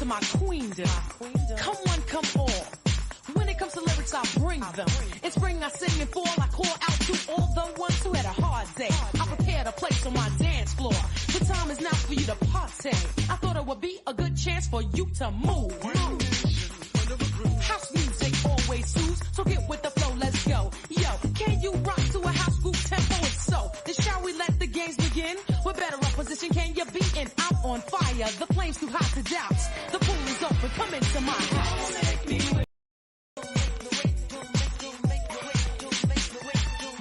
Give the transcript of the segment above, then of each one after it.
to my queendom. Come one, come all. When it comes to lyrics, I bring them. In spring, I sing and fall. I call out to all the ones who had a hard day. I prepared a place on my dance floor. The time is now for you to party. I thought it would be a good chance for you to move. House music always soothes, so get with the flow, let's go. Yo, can you rock to a house group tempo? It's so. Then shall we let the games begin? We're better up position, can you be in? I'm on fire, the flame's too hot to doubt. The pool is open, come into my house.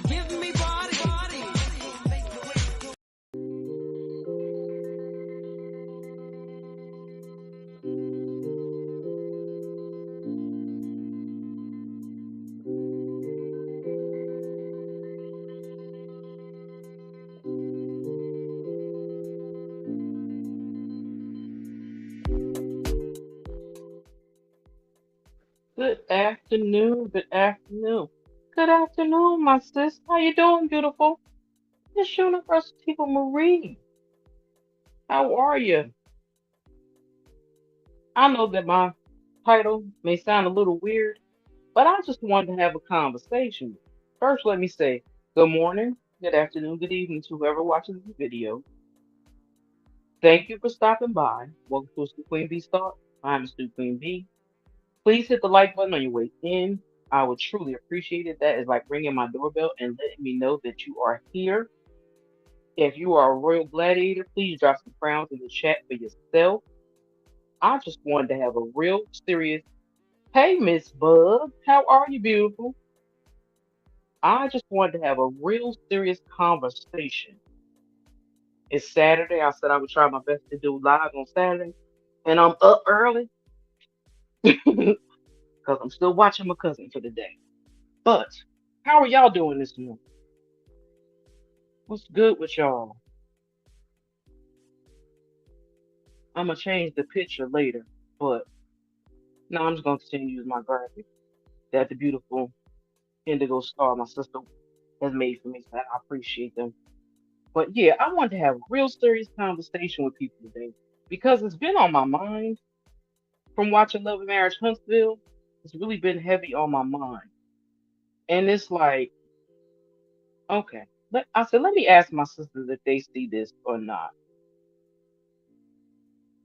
Give me body. Good afternoon, good afternoon. Good afternoon, my sis. How you doing, beautiful? It's University Marie. How are you? I know that my title may sound a little weird, but I just wanted to have a conversation. First, let me say good morning, good afternoon, good evening to whoever watches the video. Thank you for stopping by. Welcome to Stu Queen B's Thoughts. I'm Stu Queen B. Please hit the like button on your way in. I would truly appreciate it. That is like ringing my doorbell and letting me know that you are here. If you are a royal gladiator, please drop some crowns in the chat for yourself. I just wanted to have a real serious, hey, Miss Bug, how are you, beautiful? I just wanted to have a real serious conversation. It's Saturday. I said I would try my best to do live on Saturday, and I'm up early because I'm still watching my cousin for the day. But how are y'all doing this morning? What's good with y'all? I'm gonna change the picture later, but no, I'm just gonna continue to use my graphic that the beautiful indigo star my sister has made for me. So I appreciate them. But yeah, I wanted to have a real serious conversation with people today because it's been on my mind from watching Love and Marriage Huntsville. It's really been heavy on my mind, and it's like, okay, I said let me ask my sisters if they see this or not.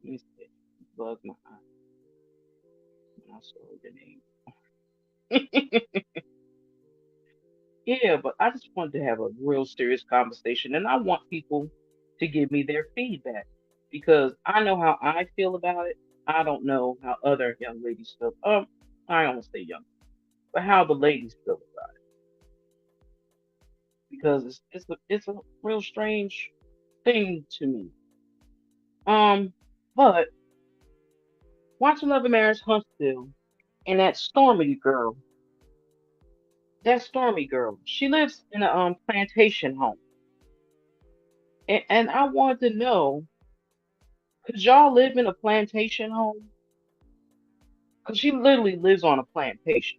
Let me see. Bug my eye. I saw the name. Yeah, but I just wanted to have a real serious conversation, and I want people to give me their feedback because I know how I feel about it. I don't know how other young ladies feel. I don't want to say young, but how the ladies feel about it because it's a real strange thing to me. Um, but watching Love and Marriage Huntsville and that Stormy girl, she lives in a plantation home. And I wanted to know, could y'all live in a plantation home? Because she literally lives on a plantation.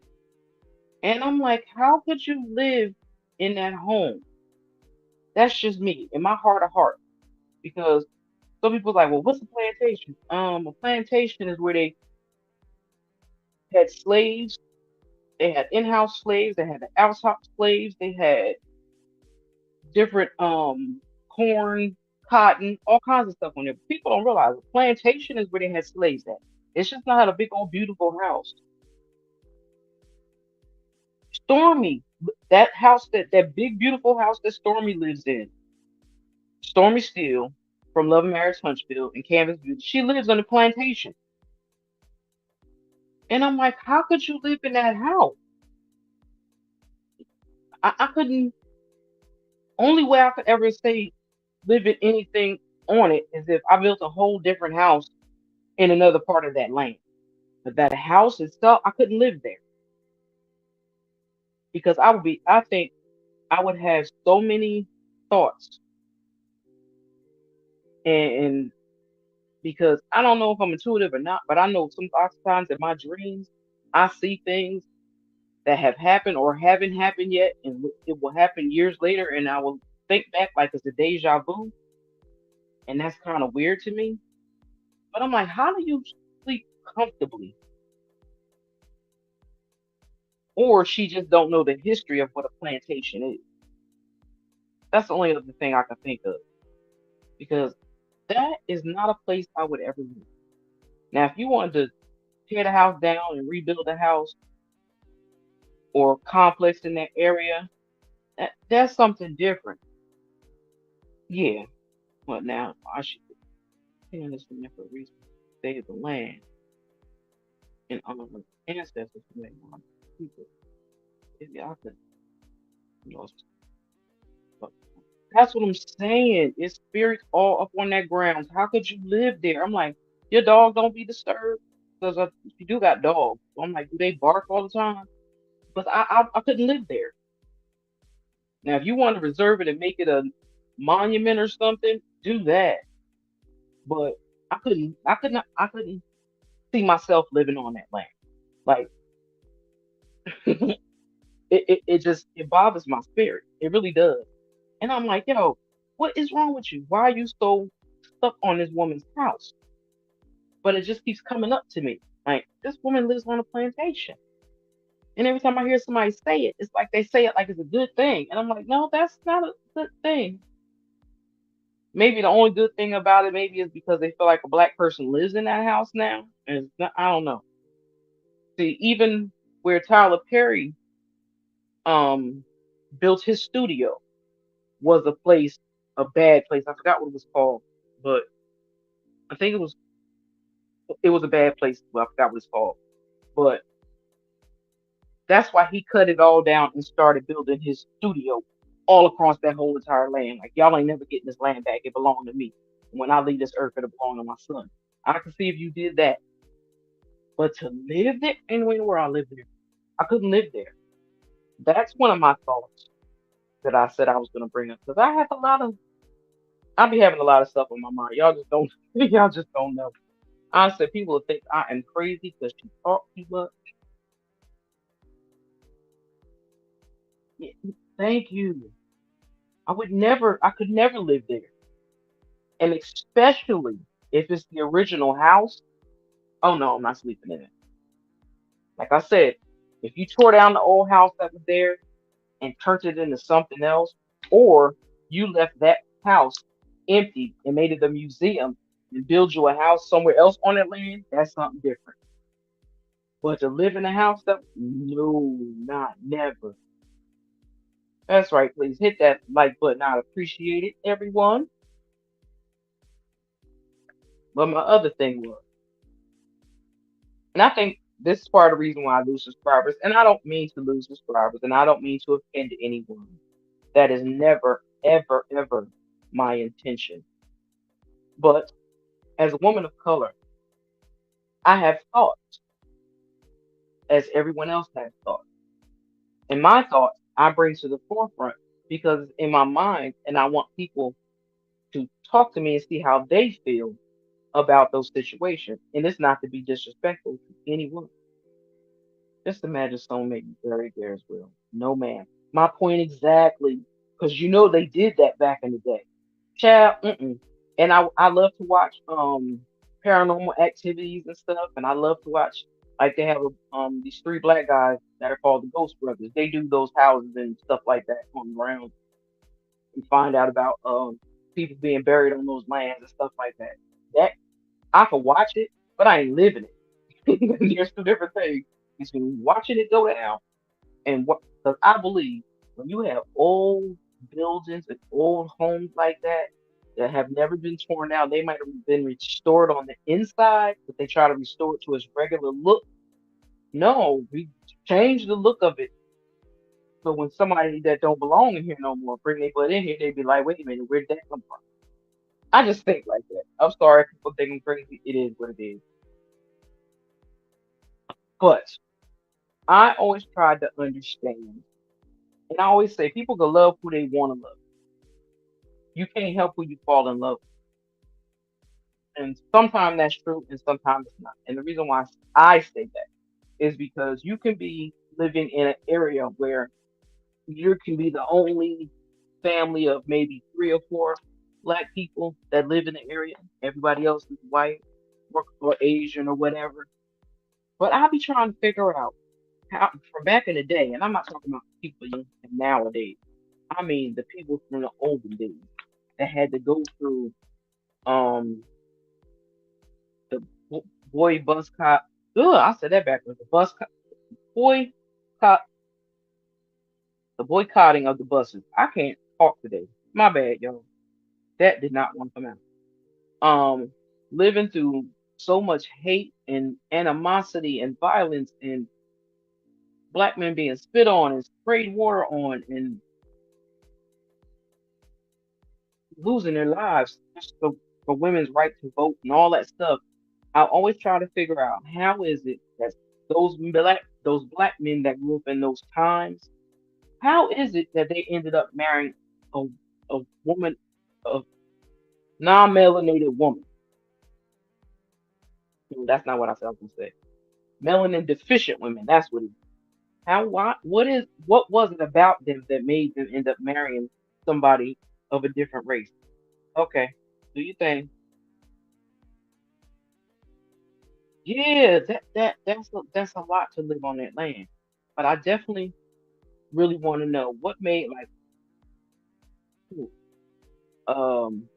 And I'm like, how could you live in that home? That's just me, in my heart of heart. Because some people like, well, what's a plantation? A plantation is where they had slaves, they had in-house slaves, they had the outside slaves, they had different corn, cotton, all kinds of stuff on there. But people don't realize a plantation is where they had slaves at. It's just not a big old beautiful house. Stormy, that house, that big beautiful house that Stormy lives in, Stormy Steele from Love and Marriage Huntsville and Canvas Beauty, she lives on a plantation. And I'm like, how could you live in that house? I couldn't. Only way I could ever say live in anything on it is if I built a whole different house in another part of that land. But that house itself, I couldn't live there because I think I would have so many thoughts and because I don't know if I'm intuitive or not, but I know sometimes in my dreams, I see things that have happened or haven't happened yet, and it will happen years later, and I will think back like it's a deja vu, and that's kind of weird to me. But I'm like, how do you sleep comfortably, or she just don't know the history of what a plantation is. That's the only other thing I can think of because that is not a place I would ever live. Now, if you wanted to tear the house down and rebuild the house or complex in that area, that's something different. Yeah. Well, now I should be in this for a reason. Save the land and honor ancestors who made my people. Maybe I could, you know, but that's what I'm saying. It's spirits all up on that grounds. How could you live there? I'm like, your dog don't be disturbed because you do got dogs. So I'm like, do they bark all the time? But I couldn't live there. Now, if you want to reserve it and make it a monument or something, do that. But I couldn't see myself living on that land. Like it just it bothers my spirit. It really does. And I'm like, yo, what is wrong with you? Why are you so stuck on this woman's house? But it just keeps coming up to me. Like, this woman lives on a plantation. And every time I hear somebody say it, it's like they say it like it's a good thing. And I'm like, no, that's not a good thing. Maybe the only good thing about it maybe is because they feel like a black person lives in that house now. And it's not, I don't know. See, even where Tyler Perry um built his studio was a place, a bad place. I forgot what it was called, but I think it was a bad place. Well, I forgot what it's called. But that's why he cut it all down and started building his studio all across that whole entire land. Like, y'all ain't never getting this land back. It belonged to me. When I leave this earth, it'll belong to my son. I can see if you did that. But to live there, anywhere I live there, I couldn't live there. That's one of my thoughts that I said I was gonna bring up because I be having a lot of stuff on my mind. Y'all just don't, y'all just don't know. I said people will think I am crazy because she talk too much. Yeah, thank you. I could never live there. And especially if it's the original house. Oh no, I'm not sleeping in it. Like I said, if you tore down the old house that was there and turned it into something else, or you left that house empty and made it a museum and build you a house somewhere else on that land, that's something different. But to live in a house that no, not never. That's right, please hit that like button. I'd appreciate it, everyone. But my other thing was, and I think this is part of the reason why I lose subscribers, and I don't mean to lose subscribers, and I don't mean to offend anyone. That is never, ever, ever my intention. But as a woman of color, I have thoughts, as everyone else has thoughts. And my thoughts I bring to the forefront because it's in my mind, and I want people to talk to me and see how they feel about those situations. And it's not to be disrespectful to anyone. Just imagine someone may be buried there as well. No, ma'am. My point exactly. Because you know they did that back in the day. Child, mm-mm. And I love to watch paranormal activities and stuff, and I love to watch like they have these three black guys that are called the Ghost Brothers. They do those houses and stuff like that on the ground and find out about people being buried on those lands and stuff like that. That I could watch it, but I ain't living it. There's two different things between watching it go down and what. Because I believe when you have old buildings and old homes like that that have never been torn down, they might have been restored on the inside, but they try to restore it to its regular look. No, we change the look of it. So when somebody that don't belong in here no more bring their butt in here, they be like, wait a minute, where'd that come from? I just think like that. I'm sorry if people think I'm crazy. It is what it is. But I always try to understand. And I always say people can love who they want to love. You can't help who you fall in love with. And sometimes that's true and sometimes it's not. And the reason why I say that is because you can be living in an area where you can be the only family of maybe three or four black people that live in the area. Everybody else is white. or Asian or whatever. But I be trying to figure out how from back in the day, and I'm not talking about people young and nowadays. I mean the people from the olden days that had to go through um the boy bus cop. Ugh, I said that backwards. The bus cop, boy cop, the boycotting of the buses. I can't talk today. My bad, y'all. That did not want to come out. Living through so much hate and animosity and violence and black men being spit on and sprayed water on and losing their lives just for women's right to vote and all that stuff. I always try to figure out how is it that those black men that grew up in those times, how is it that they ended up marrying a a woman, a non-melanated woman? That's not what I said I was gonna say. Melanin deficient women. That's what it is. What was it about them that made them end up marrying somebody of a different race? Okay, do you think? Yeah, that's a lot to live on that land. But I definitely really want to know what made like ooh, um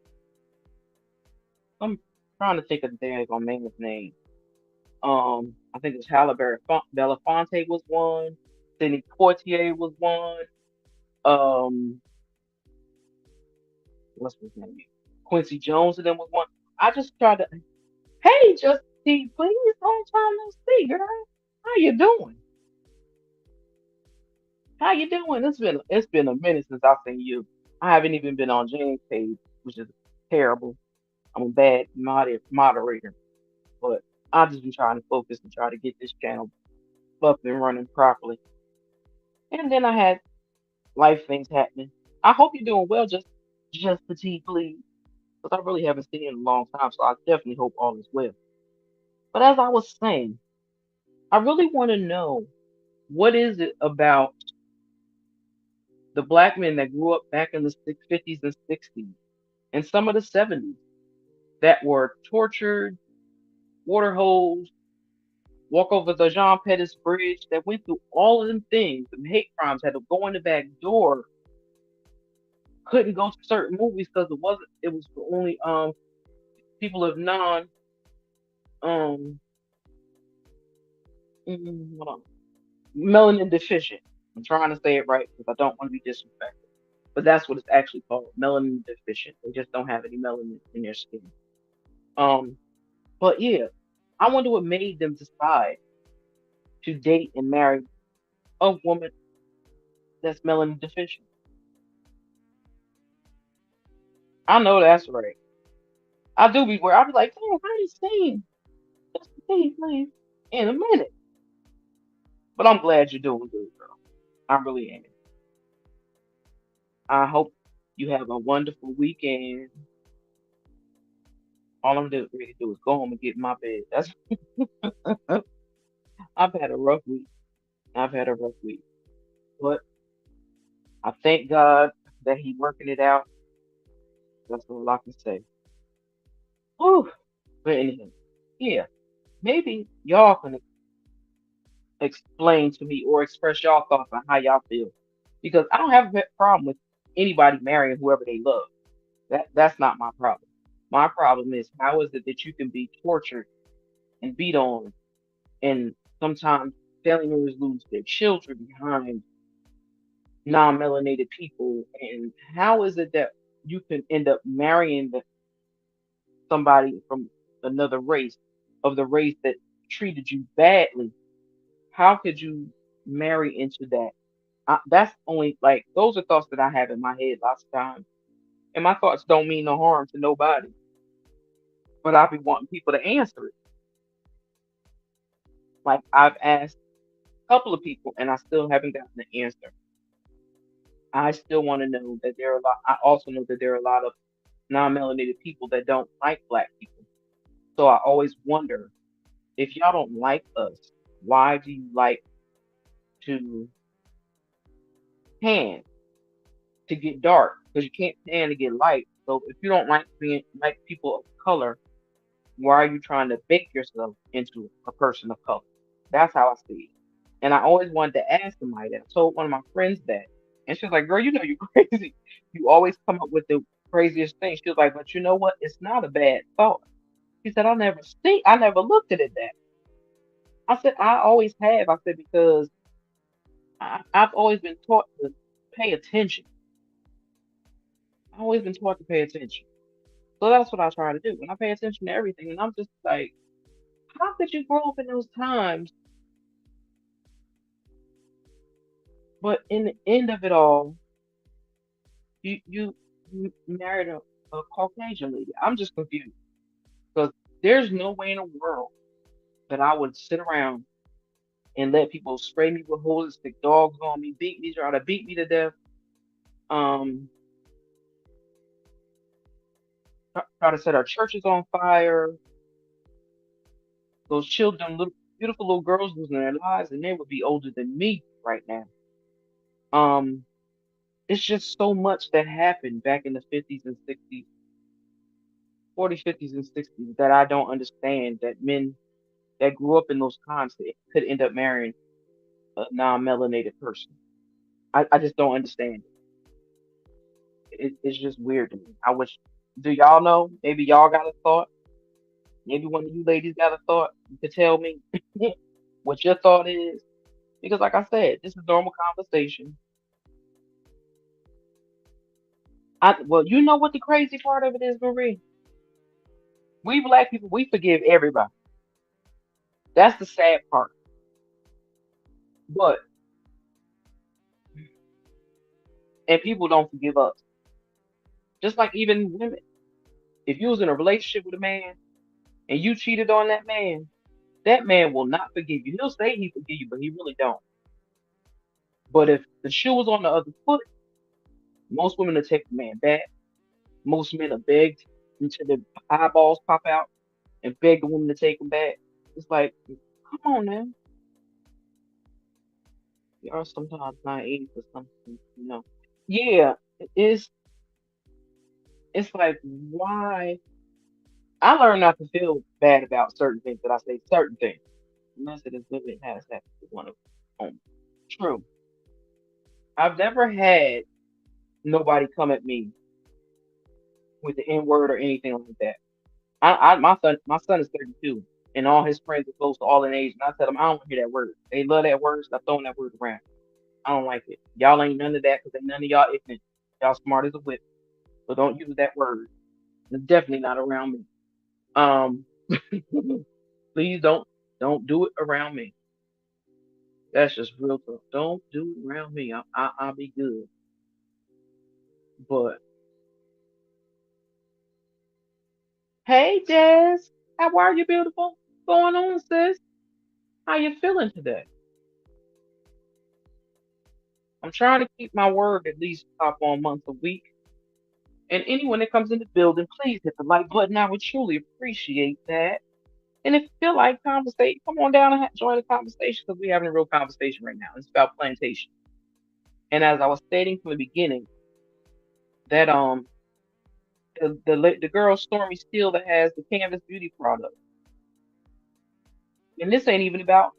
I'm trying to think of the daggone man's name. I think it's Halle Belafonte was one. Sidney Poitier was one. Um, what's his name? Quincy Jones and them was one. I just tried to. Hey, Justine, please, long time no see, girl. How you doing? How you doing? It's been a minute since I've seen you. I haven't even been on James' page, which is terrible. I'm a bad moderator, but I've just been trying to focus and try to get this channel up and running properly. And then I had life things happening. I hope you're doing well, just petite, please, because I really haven't seen you in a long time. So I definitely hope all is well. But as I was saying, I really want to know what is it about the black men that grew up back in the 50s and 60s and some of the 70s that were tortured, water hosed, walk over the Jean Pettis Bridge, that went through all of them things, them hate crimes, had to go in the back door, couldn't go to certain movies because it was for only people of non um hold on, melanin deficient. I'm trying to say it right because I don't want to be disrespectful. But that's what it's actually called, melanin deficient. They just don't have any melanin in their skin. Um, but yeah, I wonder what made them decide to date and marry a woman that's melanin deficient. I know that's right. I do be where I be like, damn, I ain't seen this thing, please, in a minute. But I'm glad you're doing good, girl. I really am. I hope you have a wonderful weekend. All I'm ready to do is go home and get in my bed. That's I've had a rough week. I've had a rough week. But I thank God that He working it out. That's all I can say. Whew. But anyway, yeah, maybe y'all can explain to me or express y'all thoughts on how y'all feel. Because I don't have a problem with anybody marrying whoever they love. That's not my problem. My problem is how is it that you can be tortured and beat on and sometimes families lose their children behind non-melanated people, and how is it that you can end up marrying somebody from another race of the race that treated you badly? How could you marry into that? That's only like those are thoughts that I have in my head lots of times, and my thoughts don't mean no harm to nobody, but I be wanting people to answer it. Like I've asked a couple of people, and I still haven't gotten the answer. I still want to know that there are a lot. I also know that there are a lot of non-melanated people that don't like black people. So I always wonder if y'all don't like us, why do you like to tan to get dark? Because you can't tan to get light. So if you don't like being like people of color, Why are you trying to bake yourself into a person of color? That's how I see it. And I always wanted to ask somebody that. I told one of my friends that. And she was like, girl, you know you're crazy. You always come up with the craziest things. She was like, but you know what? It's not a bad thought. She said, I never looked at it that. I said, I always have. I said, because I've always been taught to pay attention. I've always been taught to pay attention. So that's what I try to do. And I pay attention to everything. And I'm just like, how could you grow up in those times? But in the end of it all, you married a Caucasian lady. I'm just confused because there's no way in the world that I would sit around and let people spray me with holes, stick dogs on me, beat me, try to beat me to death, um, try to set our churches on fire. Those children, little beautiful little girls losing their lives, and they would be older than me right now. Um, it's just so much that happened back in the 50s and 60s, 40s, 50s, and 60s that I don't understand that men that grew up in those times could end up marrying a non-melanated person. I just don't understand it. It's just weird to me. I wish, do y'all know? Maybe y'all got a thought. Maybe one of you ladies got a thought. You could tell me what your thought is. Because, like I said, this is normal conversation. Well, you know what the crazy part of it is, Marie? We black people, we forgive everybody. That's the sad part. But, and people don't forgive us. Just like even women. If you was in a relationship with a man and you cheated on that man will not forgive you. He'll say he forgive you, but he really don't. But if the shoe was on the other foot, most women will take the man back. Most men are begged until their eyeballs pop out and beg the woman to take them back. It's like, come on now. We are sometimes naive for something. Yeah, it's like why I learned not to feel bad about certain things that I say certain things. Unless it is living has that one of true. I've never had nobody come at me with the N word or anything like that. My son is 32, and all his friends are close to all in age, and I tell them I don't want to hear that word. They love that word, stop throwing that word around. I don't like it. Y'all ain't none of that because ain't none of y'all ignorant. Y'all smart as a whip, but don't use that word. It's definitely not around me. Um, please don't do it around me. That's just real talk. Don't do it around me. I'll be good. But hey, Jazz, how are you, beautiful? What's going on, sis? How you feeling today? I'm trying to keep my word at least pop on once a week. And anyone that comes in the building, please hit the like button. I would truly appreciate that. And if you feel like conversate, come on down and join the conversation because we're having a real conversation right now. It's about plantation. And as I was stating from the beginning, that the girl Stormy Steele that has the Canvas Beauty product, and this ain't even about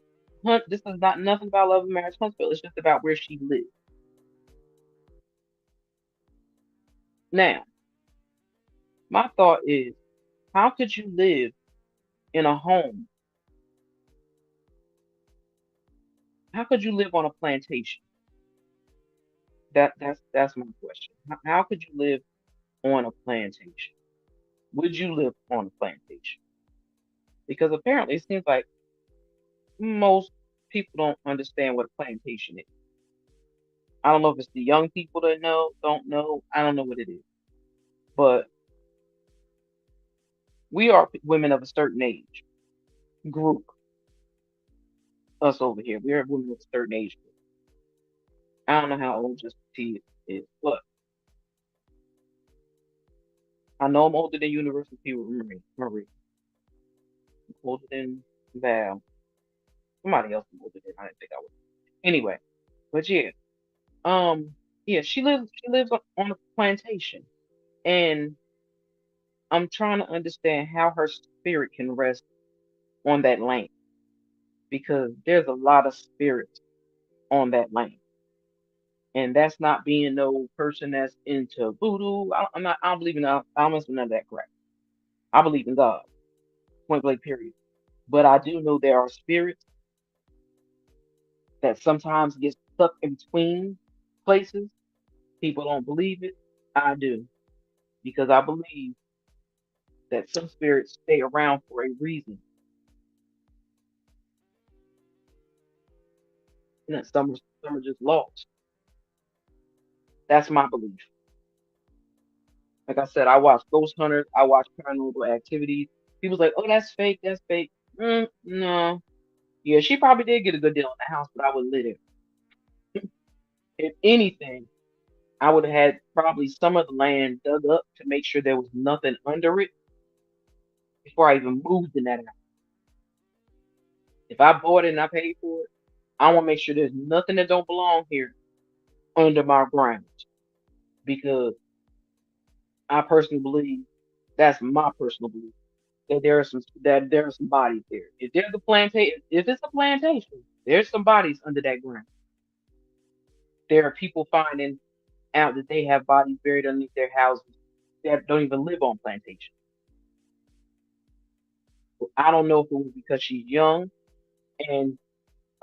Hunt. This is not nothing about Love and Marriage Huntsville. It's just about where she lives. Now, my thought is, how could you live in a home? How could you live on a plantation? That's my question. How could you live on a plantation? Would you live on a plantation? Because apparently it seems like most people don't understand what a plantation is. I don't know if it's the young people that don't know. I don't know what it is. But we are women of a certain age group, us over here. We are women of a certain age group. I don't know how old just T is, but I know I'm older than University with Marie. I'm older than Val. Somebody else I'm older than. I didn't think I was. Anyway, but yeah. Um, yeah, she lives on a plantation. And I'm trying to understand how her spirit can rest on that land because there's a lot of spirits on that land. And that's not being no person that's into voodoo. I'm not. I don't believe in. I don't mess with none of that crap. I believe in God. Point blank. Period. But I do know there are spirits that sometimes get stuck in between places. People don't believe it. I do because I believe that some spirits stay around for a reason, and that some are just lost. That's my belief. Like I said, I watch Ghost Hunters. I watch Paranormal Activities. People's like, "Oh, that's fake. That's fake." No. Yeah, she probably did get a good deal on the house, but I would live it. If anything, I would have had probably some of the land dug up to make sure there was nothing under it before I even moved in that house. If I bought it and I paid for it, I want to make sure there's nothing that don't belong here under my ground because I personally believe that's my personal belief that there are some bodies there. If there's a plantation, if it's a plantation, there's some bodies under that ground. There are people finding out that they have bodies buried underneath their houses that don't even live on plantation. I don't know if it was because she's young, and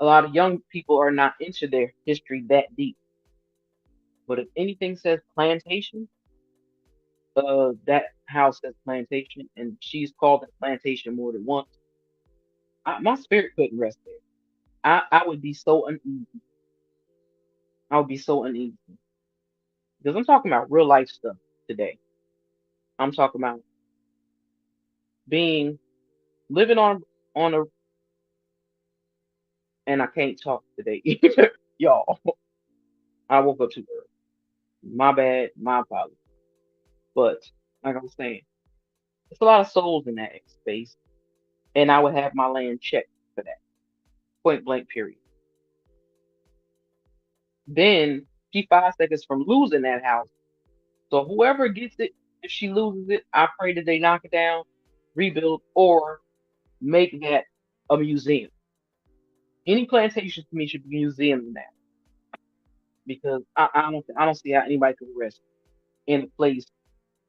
a lot of young people are not into their history that deep. But if anything says plantation, that house says plantation, and she's called it plantation more than once. My spirit couldn't rest there. I would be so uneasy. I would be so uneasy because I'm talking about real life stuff today. I'm talking about being living on a and I can't talk today either, y'all. I woke up too early. My bad, my apologies. But like I was saying, it's a lot of souls in that space, and I would have my land checked for that. Point blank. Period. Then she 5 seconds from losing that house. So whoever gets it, if she loses it, I pray that they knock it down, rebuild, or make that a museum. Any plantation to me should be a museum in that because I don't see how anybody could rest in a place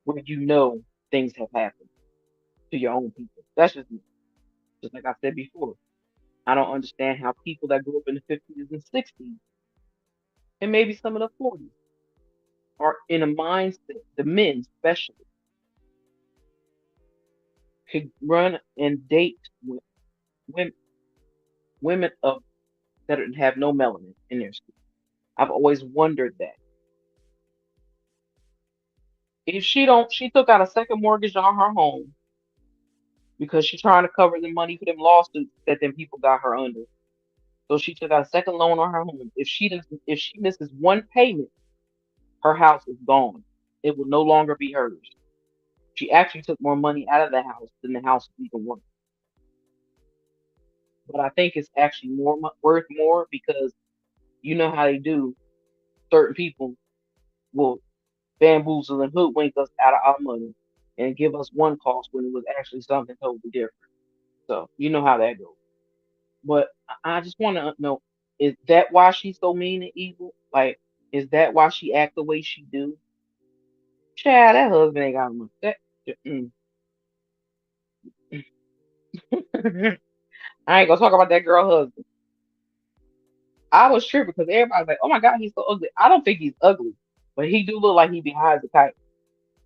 where you know things have happened to your own people. That's just me. Just like I said before. I don't understand how people that grew up in the 50s and 60s and maybe some of the 40s are in a mindset, the men especially, could run and date women, women of that have no melanin in their skin. I've always wondered that. If she took out a second mortgage on her home because she's trying to cover the money for them lawsuits that them people got her under. So she took out a second loan on her home. If she misses one payment, her house is gone. It will no longer be hers. She actually took more money out of the house than the house was even worth. But I think it's actually worth more because you know how they do. Certain people will bamboozle and hoodwink us out of our money and give us one cost when it was actually something totally different. So you know how that goes. But I just want to know: is that why she's so mean and evil? Like, is that why she act the way she do? Child, that husband ain't got much. Mm. I ain't gonna talk about that girl husband. I was tripping because everybody's like, "Oh my God, he's so ugly." I don't think he's ugly, but he do look like he behind the kite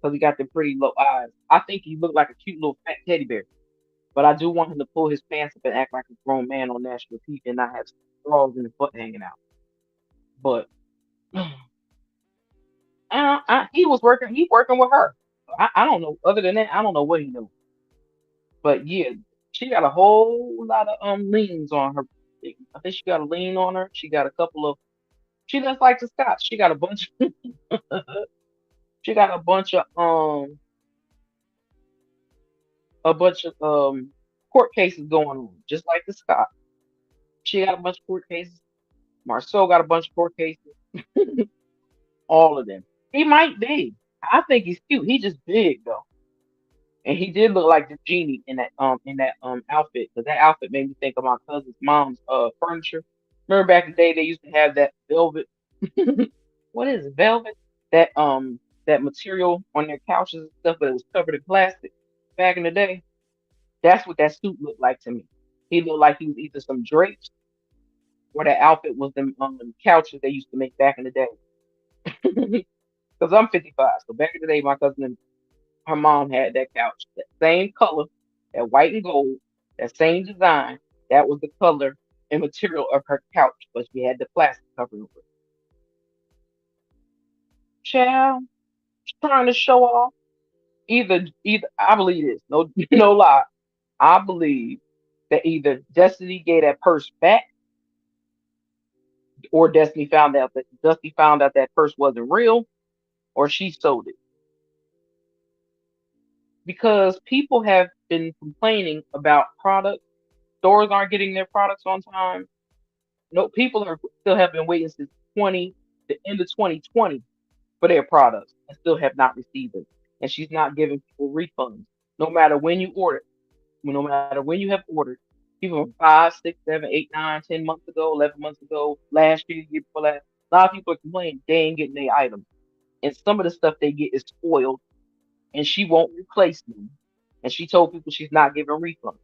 because he got the pretty low eyes. I think he looked like a cute little fat teddy bear. But I do want him to pull his pants up and act like a grown man on national TV and not have straws in his butt hanging out. But he was working. He working with her. I don't know. Other than that, I don't know what he knew. But yeah, she got a whole lot of liens on her. I think she got a lien on her. She got a couple of. She just like the Scots. She got a bunch. She got a bunch of court cases going on, just like the Scots. She got a bunch of court cases. Marceau got a bunch of court cases. All of them. He might be. I think he's cute. He just big though. And he did look like the genie in that outfit, because that outfit made me think of my cousin's mom's furniture. Remember back in the day they used to have that velvet what is it, velvet? That material on their couches and stuff, but it was covered in plastic back in the day. That's what that suit looked like to me. He looked like he was either some drapes or that outfit was them couches they used to make back in the day. Because I'm 55, so back in the day, my cousin and her mom had that couch, that same color, that white and gold, that same design. That was the color and material of her couch, but she had the plastic covering over it. Child, she's trying to show off. Either I believe this, no, no lie. I believe that either Destiny gave that purse back, or Dusty found out that purse wasn't real, or she sold it. Because people have been complaining about products. Stores aren't getting their products on time. No, people are still have been waiting since the end of 2020 for their products and still have not received them. And she's not giving people refunds, no matter when you order, no matter when you have ordered. People from 5, 6, 7, 8, 9, 10 months ago, 11 months ago, last year before last. A lot of people are complaining they ain't getting their items, and some of the stuff they get is spoiled, and she won't replace them. And she told people she's not giving refunds.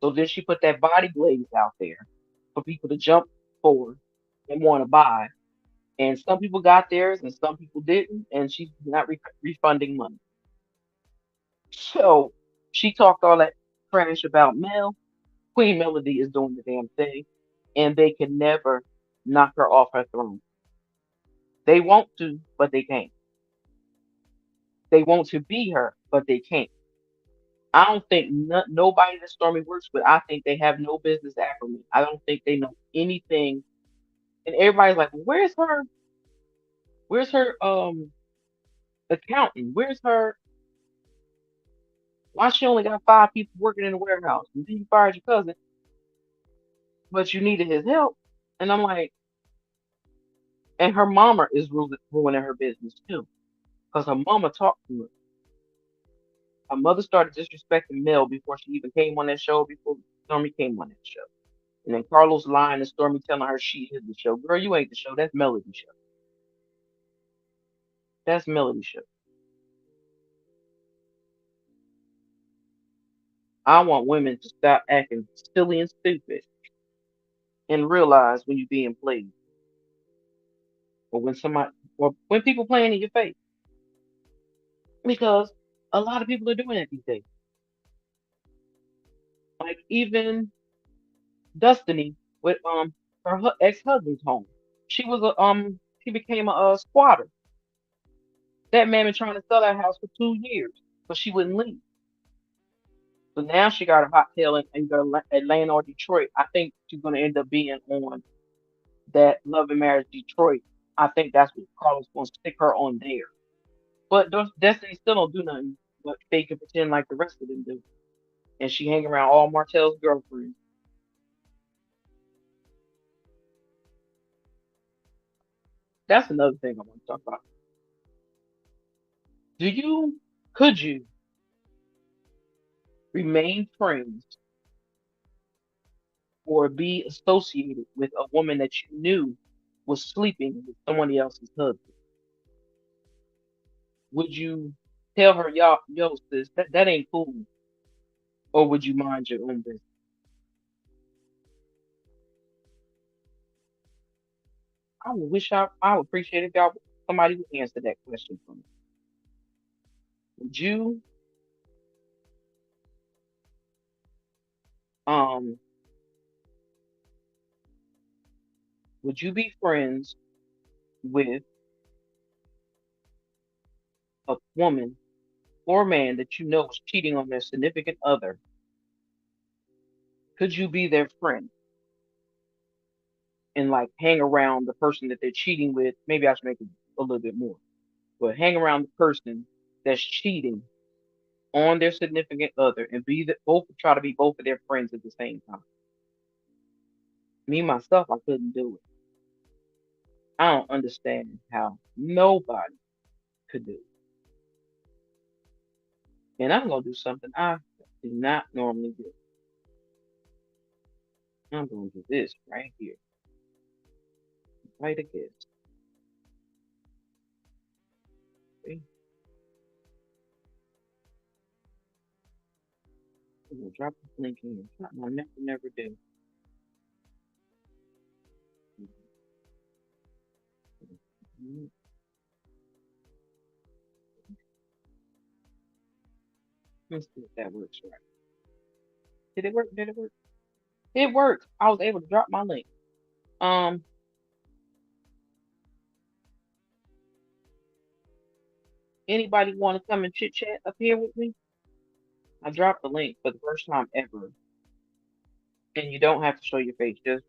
So then she put that body glaze out there for people to jump for and want to buy. And some people got theirs and some people didn't, and she's not refunding money. So she talked all that trash about Mel. Queen Melody is doing the damn thing, and they can never knock her off her throne. They want to, but they can't. They want to be her, but they can't. I don't think nobody that Stormy works with, I think they have no business after me. I don't think they know anything. And everybody's like, where's her accountant? Where's her why she only got 5 people working in the warehouse? And then you fired your cousin, but you needed his help. And I'm like, and her mama is ruining her business too. Because her mama talked to her. Her mother started disrespecting Mel before she even came on that show, before Stormy came on that show. And then Carlos lying and Stormy telling her she is the show. Girl, you ain't the show. That's Melody show. That's Melody show. I want women to stop acting silly and stupid and realize when you're being played, or when somebody, or when people playing in your face. Because a lot of people are doing it these days. Like even Destiny with her ex-husband's home. She became a squatter. That man been trying to sell that house for 2 years, but she wouldn't leave. So now she got a hot tail in Atlanta or Detroit. I think she's gonna end up being on that Love and Marriage Detroit. I think that's what Carlos gonna stick her on there. But Destiny still don't do nothing but fake and pretend like the rest of them do. And she hang around all Martell's girlfriends. That's another thing I want to talk about. Do you could you remain friends or be associated with a woman that you knew was sleeping with somebody else's husband? Would you tell her, y'all, yo, sis, that ain't cool, or would you mind your own business? I would appreciate if y'all somebody would answer that question for me. Would you um would you be friends with a woman or man that you know is cheating on their significant other? Could you be their friend and like hang around the person that they're cheating with? Maybe I should make it a little bit more, but hang around the person that's cheating on their significant other and both try to be both of their friends at the same time. Me myself, I couldn't do it. I don't understand how nobody could do it. And I'm gonna do something I do not normally do. I'm gonna do this right here. Invite a guest. See? I'm gonna drop this link in. Something I never do. Mhm. Let's see if that works right. Did it work? Did it work? It worked. I was able to drop my link. Um, anybody want to come and chit chat up here with me? I dropped the link for the first time ever, and you don't have to show your face. Just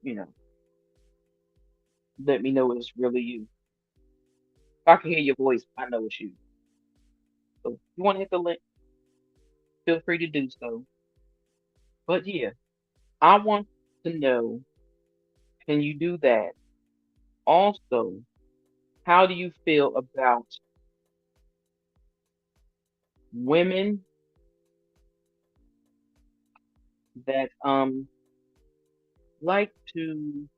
let me know it's really you. If I can hear your voice, I know it's you. So if you want to hit the link, feel free to do so. But yeah, I want to know, can you do that? Also, how do you feel about women that like to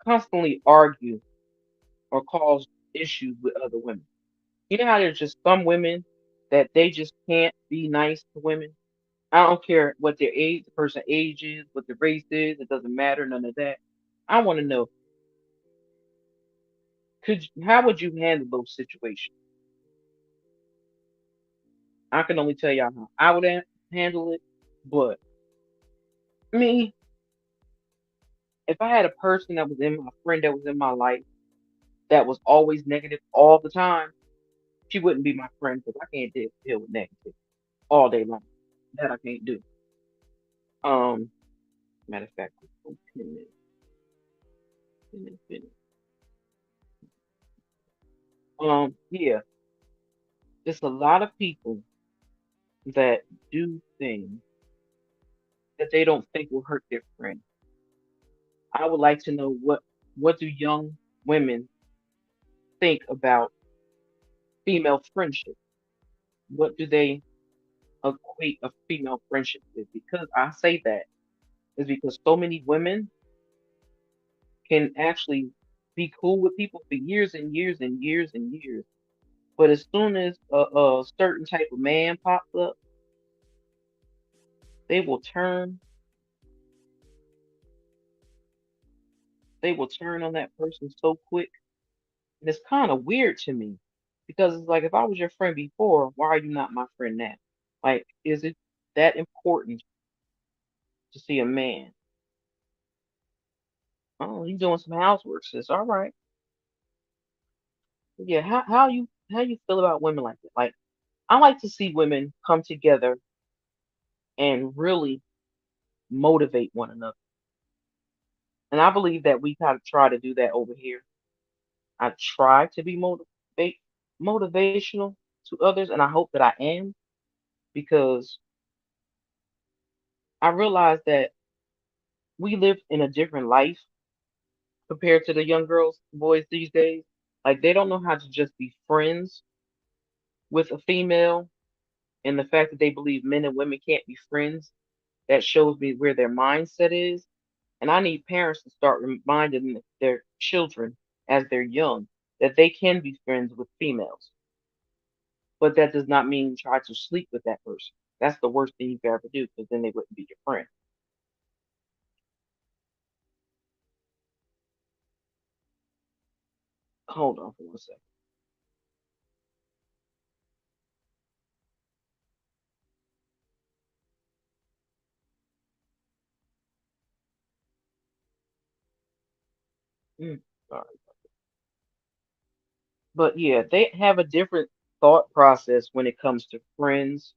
constantly argue or cause issues with other women? You know how there's just some women that they just can't be nice to women? I don't care what their age, the person age is, what the race is, it doesn't matter, none of that. I want to know, how would you handle those situations? I can only tell y'all how I would handle it, but me, if I had a person that was in my friend that was in my life that was always negative all the time, she wouldn't be my friend because I can't deal with negative all day long. That I can't do. Um, matter of fact, 10 minutes, 10 minutes, 10 minutes. Yeah, there's a lot of people that do things that they don't think will hurt their friend. I would like to know what do young women think about female friendship? What do they equate a female friendship with? Because I say that is because so many women can actually be cool with people for years and years and years and years. But as soon as a certain type of man pops up, they will turn they will turn on that person so quick. And it's kind of weird to me because it's like if I was your friend before, why are you not my friend now? Like, is it that important to see a man? Oh, he's doing some housework, sis. All right. Yeah, how you feel about women like that? Like, I like to see women come together and really motivate one another. And I believe that we kind of try to do that over here. I try to be motivational to others, and I hope that I am because I realize that we live in a different life compared to the young girls, boys these days. Like they don't know how to just be friends with a female, and the fact that they believe men and women can't be friends, that shows me where their mindset is. And I need parents to start reminding their children as they're young that they can be friends with females. But that does not mean try to sleep with that person. That's the worst thing you could ever do because then they wouldn't be your friend. Hold on for 1 second. Mm, sorry. But yeah, they have a different thought process when it comes to friends,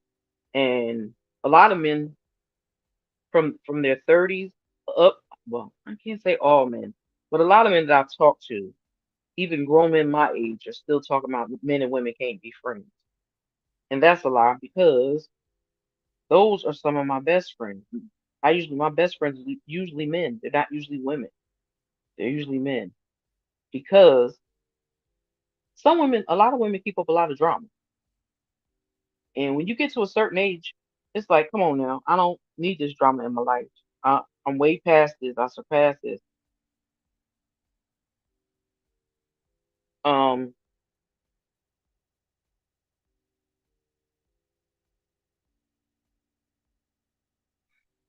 and a lot of men from their 30s up. Well, I can't say all men, but a lot of men that I've talked to, even grown men my age, are still talking about men and women can't be friends, and that's a lie because those are some of my best friends. My best friends are usually men. They're not usually women. They're usually men because a lot of women keep up a lot of drama. And when you get to a certain age, it's like, come on now, I don't need this drama in my life. I'm way past this. I surpassed this. Um,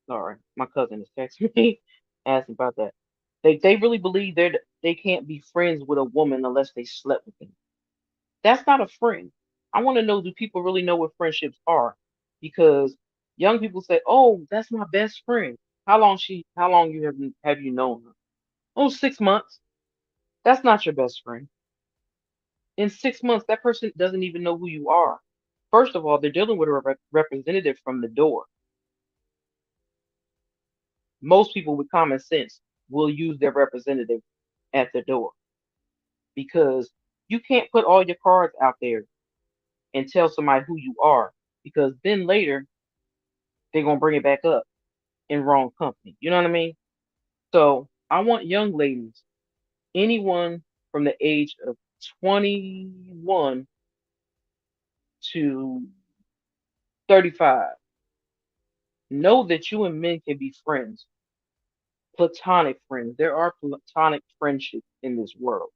Sorry, my cousin is texting me asking about that. They really believe they can't be friends with a woman unless they slept with them. That's not a friend. I want to know, do people really know what friendships are? Because young people say, "Oh, that's my best friend." How long have you known her? Oh, 6 months. That's not your best friend. In 6 months, that person doesn't even know who you are. First of all, they're dealing with a representative from the door. Most people with common sense will use their representative at the door because you can't put all your cards out there and tell somebody who you are because then later they're going to bring it back up in wrong company. You know what I mean? So I want young ladies, anyone from the age of 21 to 35, know that you and men can be friends, platonic friends. There are platonic friendships in this world.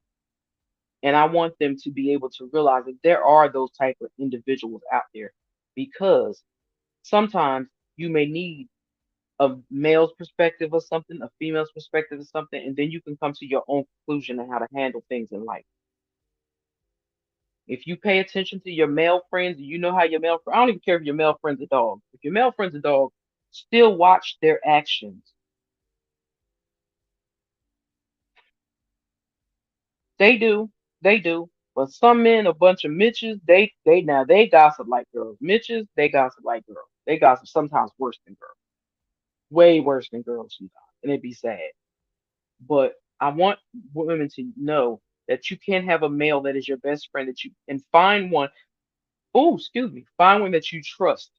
And I want them to be able to realize that there are those type of individuals out there because sometimes you may need a male's perspective of something, a female's perspective of something, and then you can come to your own conclusion on how to handle things in life. If you pay attention to your male friends, and you know how your I don't even care if your male friend's a dog. If your male friend's a dog, still watch their actions. They do, they do. But some men, a bunch of Mitches, they gossip like girls. Mitches, they gossip like girls. They gossip sometimes worse than girls, way worse than girls sometimes, and it'd be sad. But I want women to know that you can have a male that is your best friend that you and find one. Oh, excuse me, find one that you trust.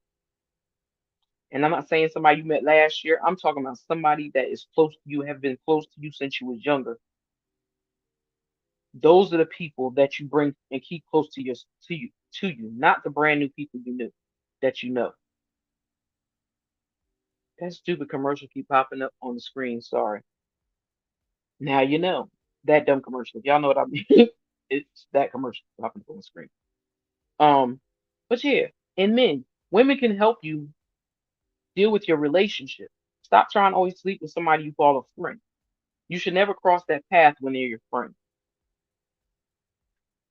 And I'm not saying somebody you met last year. I'm talking about somebody that is close to you, have been close to you since you was younger. Those are the people that you bring and keep close to you, not the brand new people you knew that you know. That stupid commercial keep popping up on the screen. Sorry. Now you know that dumb commercial. If y'all know what I mean, it's that commercial popping up on the screen. Um, but yeah, and men, women can help you deal with your relationship. Stop trying to always sleep with somebody you call a friend. You should never cross that path when they're your friend.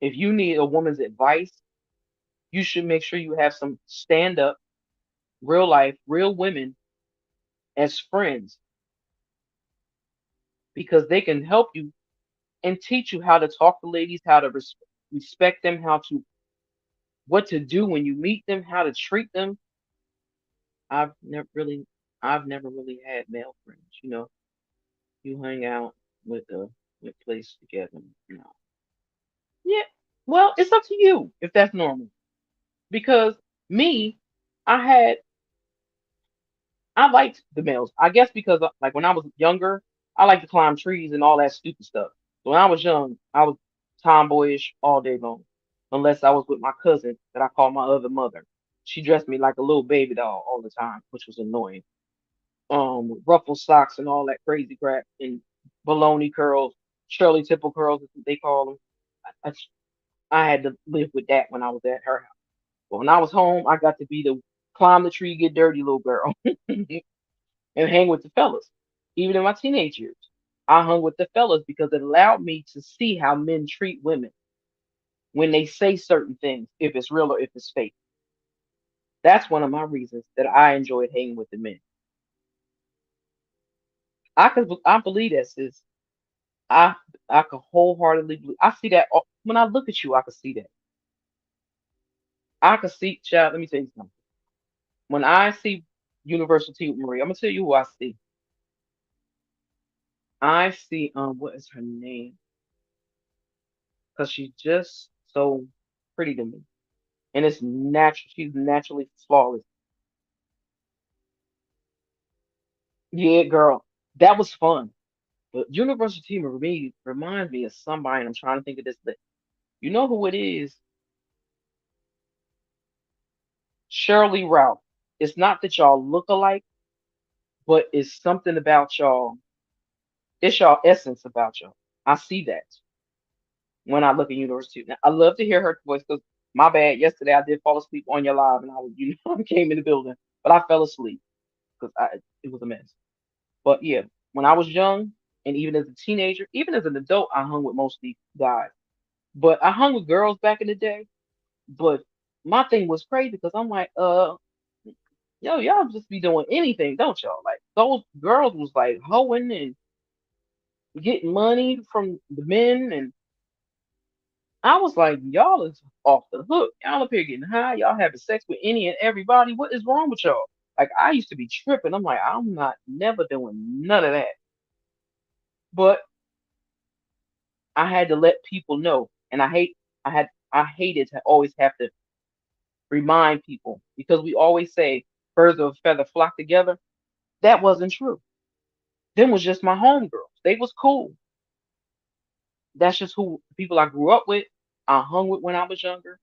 If you need a woman's advice, you should make sure you have some stand up, real life, real women as friends because they can help you and teach you how to talk to ladies, how to respect them, what to do when you meet them, how to treat them. I've never really, I've never really had male friends. You hang out with place together. Yeah. Well, it's up to you if that's normal. Because me, I had I liked the males. I guess because like when I was younger, I liked to climb trees and all that stupid stuff. So when I was young, I was tomboyish all day long, unless I was with my cousin that I call my other mother. She dressed me like a little baby doll all the time, which was annoying. With ruffled socks and all that crazy crap and baloney curls, Shirley Temple curls, is what they call them. I, I had to live with that when I was at her house. But when I was home, I got to be the climb the tree, get dirty little girl. And hang with the fellas. Even in my teenage years, I hung with the fellas because it allowed me to see how men treat women when they say certain things, if it's real or if it's fake. That's one of my reasons that I enjoyed hanging with the men. I believe that, sis. I I could wholeheartedly believe. I see that when I look at you. I can see that. I can see, child. Let me tell you something. When I see Universal T with Marie, I'm gonna tell you who I see. I see what is her name? Because she's just so pretty to me. And it's natural. She's naturally flawless. Yeah, girl, that was fun. But University of me reminds me of somebody. And I'm trying to think of this. But you know who it is? Shirley Ralph. It's not that y'all look alike, but it's something about y'all. It's y'all essence about y'all. I see that when I look at University. Now, I love to hear her voice because my bad. Yesterday I did fall asleep on your live, and I was, I came in the building, but I fell asleep because it was a mess. But yeah, when I was young, and even as a teenager, even as an adult, I hung with mostly guys. But I hung with girls back in the day. But my thing was crazy because I'm like, yo, y'all just be doing anything, don't y'all? Like those girls was like hoeing and getting money from the men, and I was like, y'all is off the hook. Y'all up here getting high. Y'all having sex with any and everybody. What is wrong with y'all? Like I used to be tripping. I'm like, I'm not never doing none of that. But I had to let people know, and I hated to always have to remind people because we always say birds of a feather flock together. That wasn't true. Them was just my homegirls. They was cool. That's just who people I grew up with. I hung with when I was younger.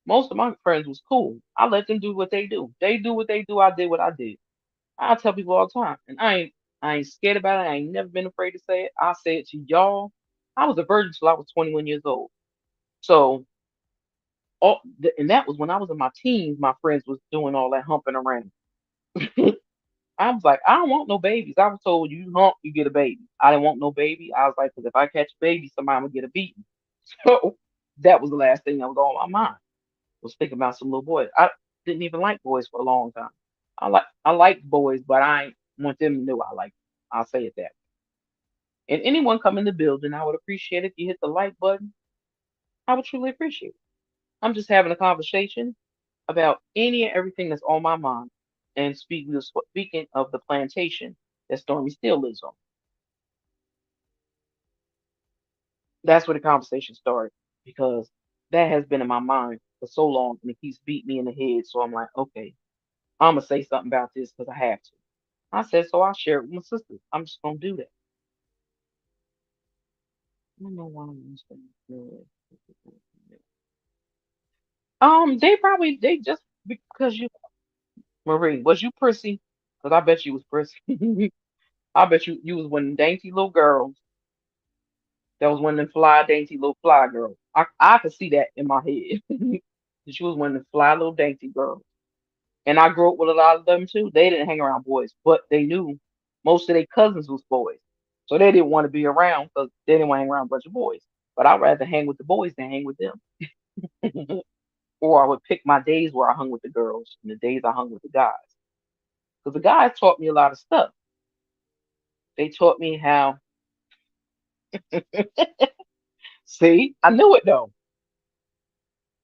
Most of my friends was cool. I let them do what they do. They do what they do. I did what I did. I tell people all the time, and I ain't scared about it. I ain't never been afraid to say it. I say it to y'all. I was a virgin till I was 21 years old. So, and that was when I was in my teens. My friends was doing all that humping around. I was like, I don't want no babies. I was told you hump, you get a baby. I didn't want no baby. I was like, because if I catch a baby, somebody will get a beating. So that was the last thing that was on my mind. Was thinking about some little boys. I didn't even like boys for a long time. I like boys, but I ain't want them to know I like them. I'll say it that. And anyone come in the building, I would appreciate if you hit the like button. I would truly appreciate it. I'm just having a conversation about any and everything that's on my mind. And speaking of the plantation that Stormy still lives on, that's where the conversation started because that has been in my mind for so long and it keeps beating me in the head. So I'm like, okay, I'm gonna say something about this because I have to. I said, so I'll share it with my sisters. I'm just gonna do that. I don't know why I'm just gonna do it. They just because you Marie, was you prissy? Because I bet you was prissy. I bet you was one of them dainty little girls. That was one of them fly dainty little fly girls. I could see that in my head. That she was one of the fly little dainty girls. And I grew up with a lot of them too. They didn't hang around boys, but they knew most of their cousins was boys. So they didn't want to be around because they didn't want to hang around a bunch of boys. But I'd rather hang with the boys than hang with them. Or I would pick my days where I hung with the girls and the days I hung with the guys. Because the guys taught me a lot of stuff. They taught me how, see, I knew it though.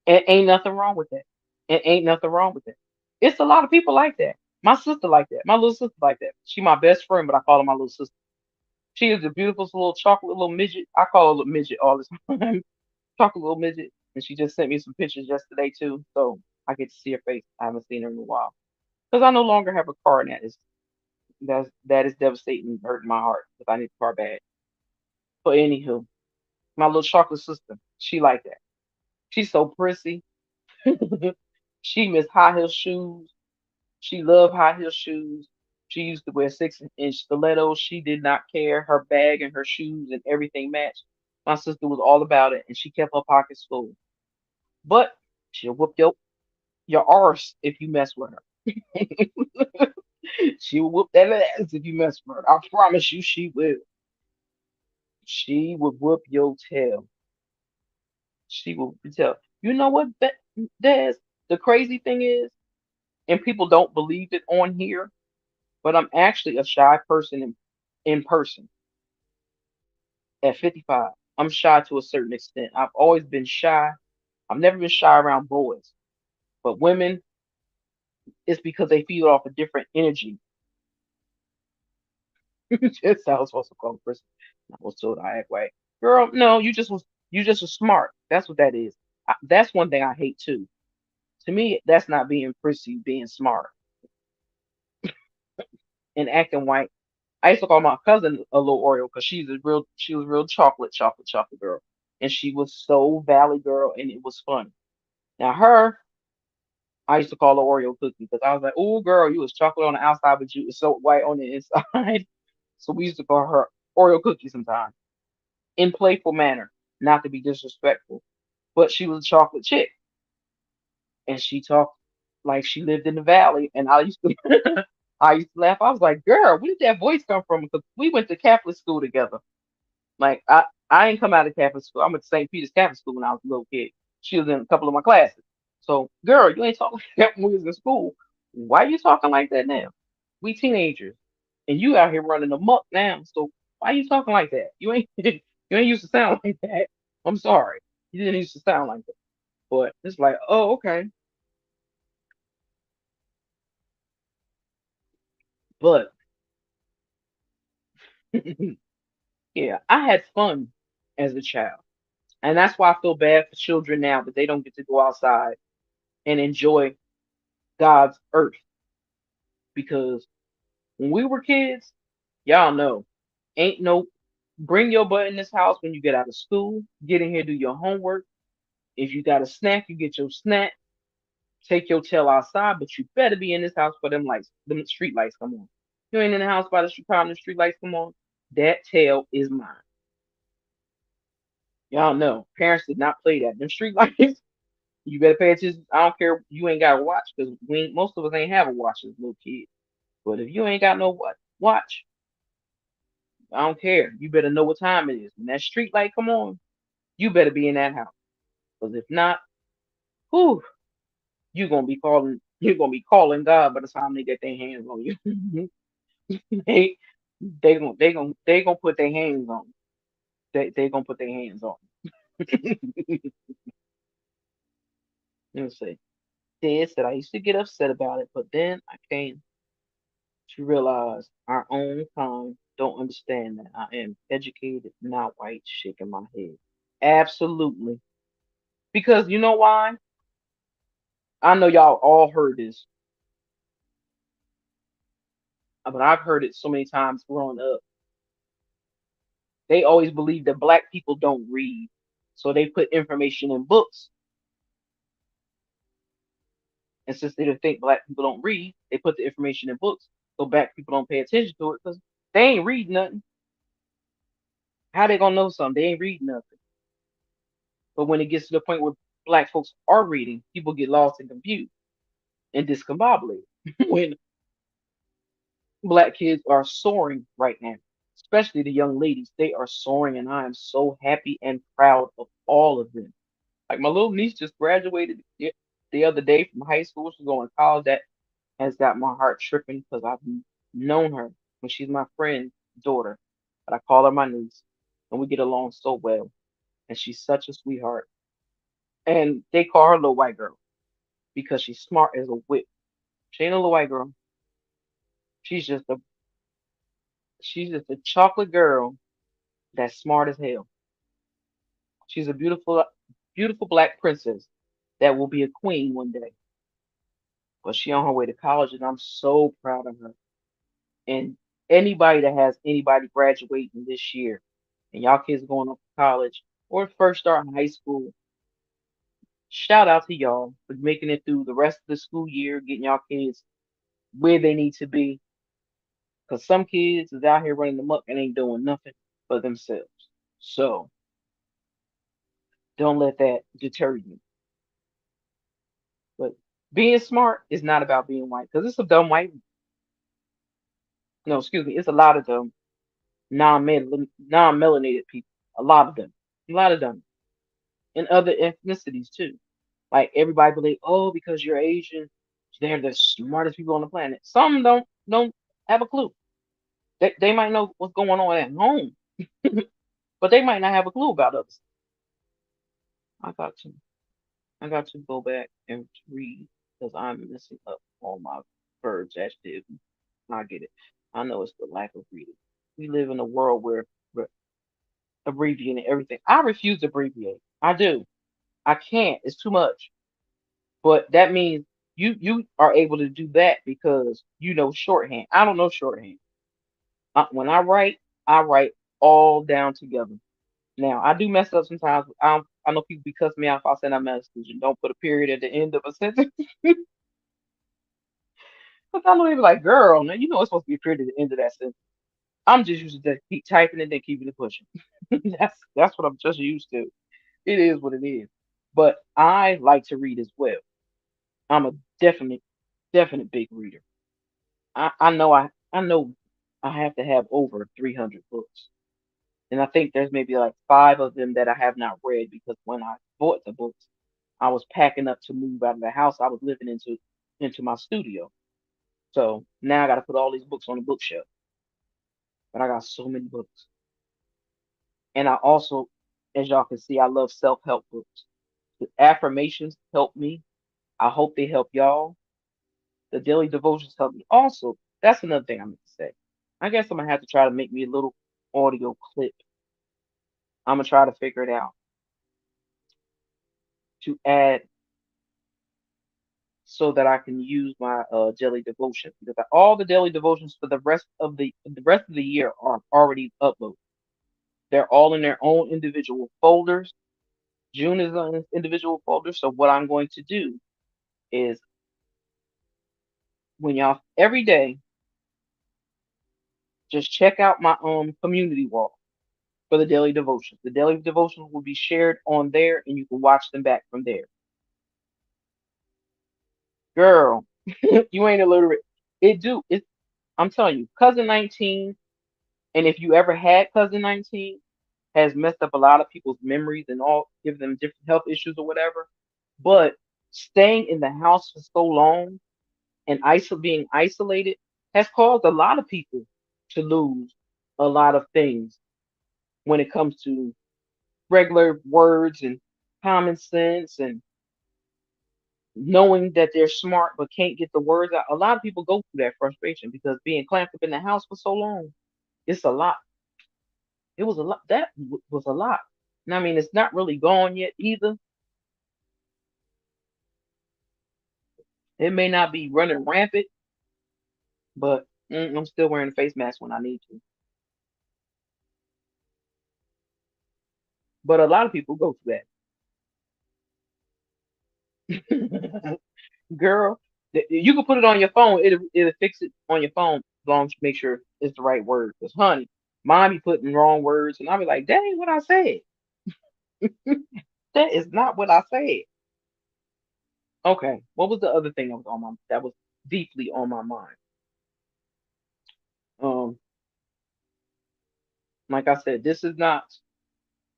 And ain't nothing wrong with that. And ain't nothing wrong with that. It's a lot of people like that. My sister like that. My little sister like that. She my best friend, but I call her my little sister. She is the beautiful little chocolate little midget. I call her little midget all the time. Chocolate little midget. And she just sent me some pictures yesterday too. So I get to see her face. I haven't seen her in a while. Because I no longer have a car and that is devastating and hurting my heart because I need the car bad. But anywho, my little chocolate sister, she like that. She's so prissy. She miss high heel shoes. She loved high heel shoes. She used to wear 6-inch stilettos. She did not care. Her bag and her shoes and everything matched. My sister was all about it, and she kept her pockets full. But she'll whoop your arse if you mess with her. She will whoop that ass if you mess with her. I promise you, she will. She would whoop your tail. She will tell. You know what, Des? The crazy thing is, and people don't believe it on here, but I'm actually a shy person in person at 55. I'm shy to a certain extent. I've always been shy. I've never been shy around boys, but women, it's because they feed off a different energy. That's how I was supposed to call a person. I was told I act right. Girl, no, you just was smart. That's what that is. That's one thing I hate too. To me, that's not being prissy, being smart and acting white. I used to call my cousin a little Oreo because she was real chocolate girl, and she was so valley girl, and it was funny. Now her, I used to call her Oreo cookie because I was like, "Oh, girl, you was chocolate on the outside, but you was so white on the inside." So we used to call her Oreo cookie sometimes in playful manner, not to be disrespectful. But she was a chocolate chick, and she talked like she lived in the valley. And I used to, I used to laugh. I was like, "Girl, where did that voice come from?" Because we went to Catholic school together. Like I ain't come out of Catholic school. I went to St. Peter's Catholic School when I was a little kid. She was in a couple of my classes. So, girl, you ain't talking like that when we was in school. Why you talking like that now? We teenagers, and you out here running amok now. So why you talking like that? You ain't you ain't used to sound like that. I'm sorry, you didn't used to sound like that. But it's like, oh, okay. But yeah, I had fun as a child, and that's why I feel bad for children now that they don't get to go outside and enjoy God's earth because when we were kids, y'all know, ain't no bring your butt in this house when you get out of school, get in here, do your homework. If you got a snack, you get your snack, take your tail outside, but you better be in this house for them lights, them street lights come on. You ain't in the house by the street time the street lights come on. That tail is mine. Y'all know, parents did not play that. Them street lights, you better pay attention. I don't care, you ain't got a watch because we ain't, most of us ain't have a watch as little kids. But if you ain't got no watch, I don't care. You better know what time it is. When that street light come on, you better be in that house. Because if not, whew, you're gonna be calling God by the time they get their hands on you. they they gonna put their hands on you. They gonna put their hands on you. Let's see. Dad said I used to get upset about it, but then I came to realize our own kind don't understand that I am educated, not white, shaking my head. Absolutely. Because you know why? I know y'all all heard this, but I've heard it so many times growing up. They always believe that black people don't read. So they put information in books. And since they don't think black people don't read, they put the information in books. So black people don't pay attention to it because they ain't read nothing. How they gonna know something? They ain't read nothing. But when it gets to the point where black folks are reading, people get lost and confused and discombobulated. When black kids are soaring right now, especially the young ladies, they are soaring, and I am so happy and proud of all of them. Like my little niece just graduated the other day from high school. She's going to college. That has got my heart tripping because I've known her when she's my friend's daughter, but I call her my niece, and we get along so well. And she's such a sweetheart. And they call her little white girl because she's smart as a whip. She ain't a little white girl. She's just a she's just a chocolate girl that's smart as hell. She's a beautiful, beautiful black princess that will be a queen one day. But she on her way to college, and I'm so proud of her. And anybody that has anybody graduating this year, and y'all kids going off to college or first starting high school, shout out to y'all for making it through the rest of the school year, getting y'all kids where they need to be. Because some kids is out here running amok and ain't doing nothing for themselves. So don't let that deter you. But being smart is not about being white because it's a dumb white. No, excuse me. It's a lot of them non-melanated people. A lot of them. A lot of them. And other ethnicities too. Like everybody believe, oh, because you're Asian, they're the smartest people on the planet. Some don't have a clue. They might know what's going on at home, but they might not have a clue about us. I got to I got to go back and read because I'm messing up all my verbs adjectives. I get it. I know it's the lack of reading. We live in a world where we're abbreviating everything. I refuse to abbreviate. I do. I can't. It's too much. But that means you are able to do that because you know shorthand. I don't know shorthand. When I write all down together. Now I do mess up sometimes. I know people be cussing me out if I send a message and don't put a period at the end of a sentence. Because I'm gonna be like, girl, now you know it's supposed to be pretty at the end of that sentence. I'm just used to just keep typing and then keeping it pushing. That's what I'm just used to. It is what it is. But I like to read as well. I'm a definite big reader. I know I have to have over 300 books. And I think there's maybe like five of them that I have not read because when I bought the books, I was packing up to move out of the house I was living into my studio. So now I got to put all these books on the bookshelf. But I got so many books, and I also, as y'all can see, I love self-help books. The affirmations help me. I hope they help y'all. The daily devotions help me. Also, that's another thing I meant to say. I guess I'm gonna have to try to make me a little audio clip. I'm gonna try to figure it out to add so that I can use my daily devotions because all the daily devotions for the rest of the year are already uploaded. They're all in their own individual folders. June is an individual folder. So what I'm going to do is when y'all every day just check out my community wall for the daily devotions. The daily devotions will be shared on there, and you can watch them back from there. Girl, you ain't illiterate. It do it. I'm telling you, cousin 19, and if you ever had cousin 19, has messed up a lot of people's memories and all, give them different health issues or whatever. But staying in the house for so long and being isolated has caused a lot of people to lose a lot of things when it comes to regular words and common sense and knowing that they're smart but can't get the words out. A lot of people go through that frustration because being clamped up in the house for so long, it's a lot. It was a lot. Was a lot. And I mean, it's not really gone yet either. It may not be running rampant, but I'm still wearing a face mask when I need to. But a lot of people go through that. Girl, you can put it on your phone. It'll fix it on your phone as long as you make sure it's the right word. Cause honey, mine be putting wrong words, and I'll be like, that ain't what I said. That is not what I said. Okay, what was the other thing that was deeply on my mind? Um, like I said, this is not.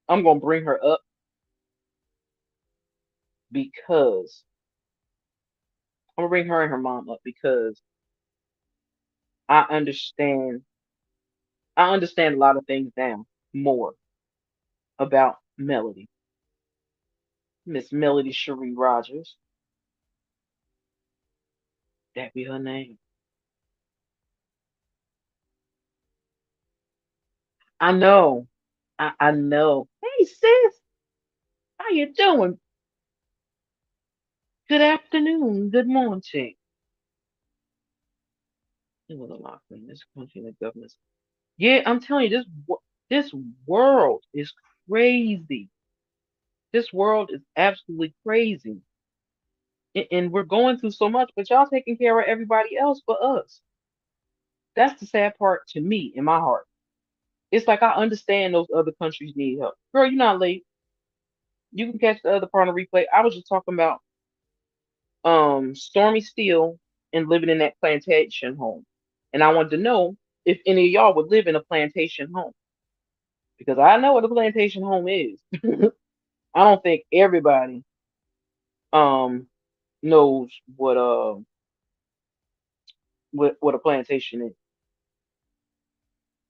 I'm gonna bring her up because I'm gonna bring her and her mom up because I understand. I understand a lot of things now more about Melody, Miss Melody Cherie Rogers. That be her name. I know. I know. Hey sis, how you doing? Good afternoon. Good morning. It was a lot in this country and the government. Yeah, I'm telling you, this world is crazy. This world is absolutely crazy. And we're going through so much, but y'all taking care of everybody else but us. That's the sad part to me in my heart. It's like I understand those other countries need help. Girl, you're not late. You can catch the other part on replay. I was just talking about Stormy Steele and living in that plantation home. And I wanted to know if any of y'all would live in a plantation home. Because I know what a plantation home is. I don't think everybody um knows what a plantation is.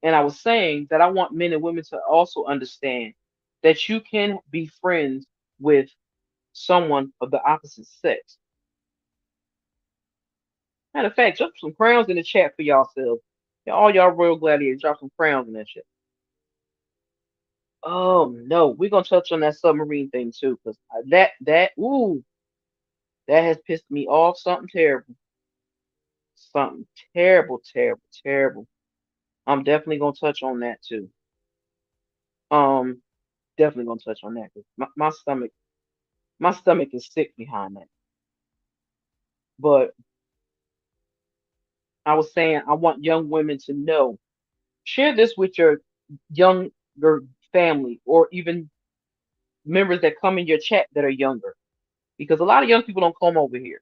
And I was saying that I want men and women to also understand that you can be friends with someone of the opposite sex. Matter of fact, drop some crowns in the chat for y'all selves. All y'all royal gladiators, drop some crowns in that shit. Oh no, we're gonna touch on that submarine thing too, because that has pissed me off. Something terrible, terrible, terrible. I'm definitely gonna touch on that too. Um, definitely gonna touch on that 'cause my stomach is sick behind that. But I was saying I want young women to know. Share this with your younger family or even members that come in your chat that are younger. Because a lot of young people don't come over here.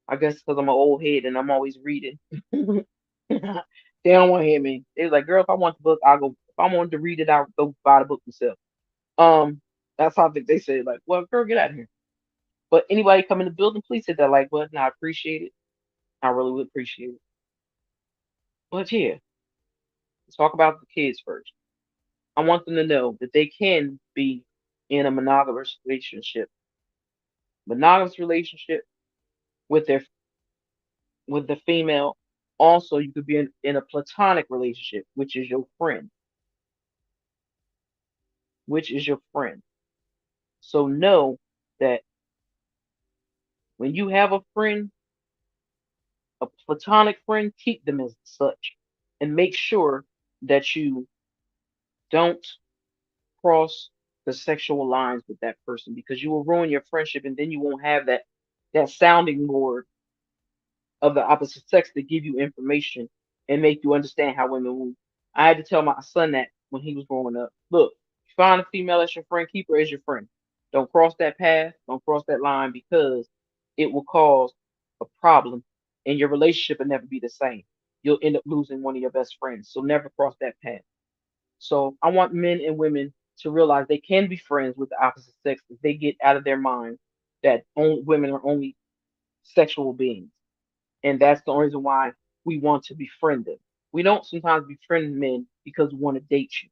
I guess because I'm an old head and I'm always reading. They don't want to hear me. They're like, girl, if I want the book, I'll go. If I wanted to read it, I'll go buy the book myself. Um, that's how they say it. Like, well, girl, get out of here. But anybody come in the building, please hit that like button. I appreciate it. I really would appreciate it. But yeah, let's talk about the kids first. I want them to know that they can be in a monogamous relationship with their with the female. Also, you could be in a platonic relationship, which is your friend. So know that when you have a friend, a platonic friend, keep them as such, and make sure that you don't cross the sexual lines with that person because you will ruin your friendship, and then you won't have that sounding board of the opposite sex to give you information and make you understand how women move. I had to tell my son that when he was growing up. Look, you find a female as your friend, keep her as your friend. Don't cross that path, don't cross that line because it will cause a problem and your relationship will never be the same. You'll end up losing one of your best friends. So never cross that path. So I want men and women to realize they can be friends with the opposite sex if they get out of their mind that only women are only sexual beings. And that's the only reason why we want to befriend them. We don't sometimes befriend men because we want to date you.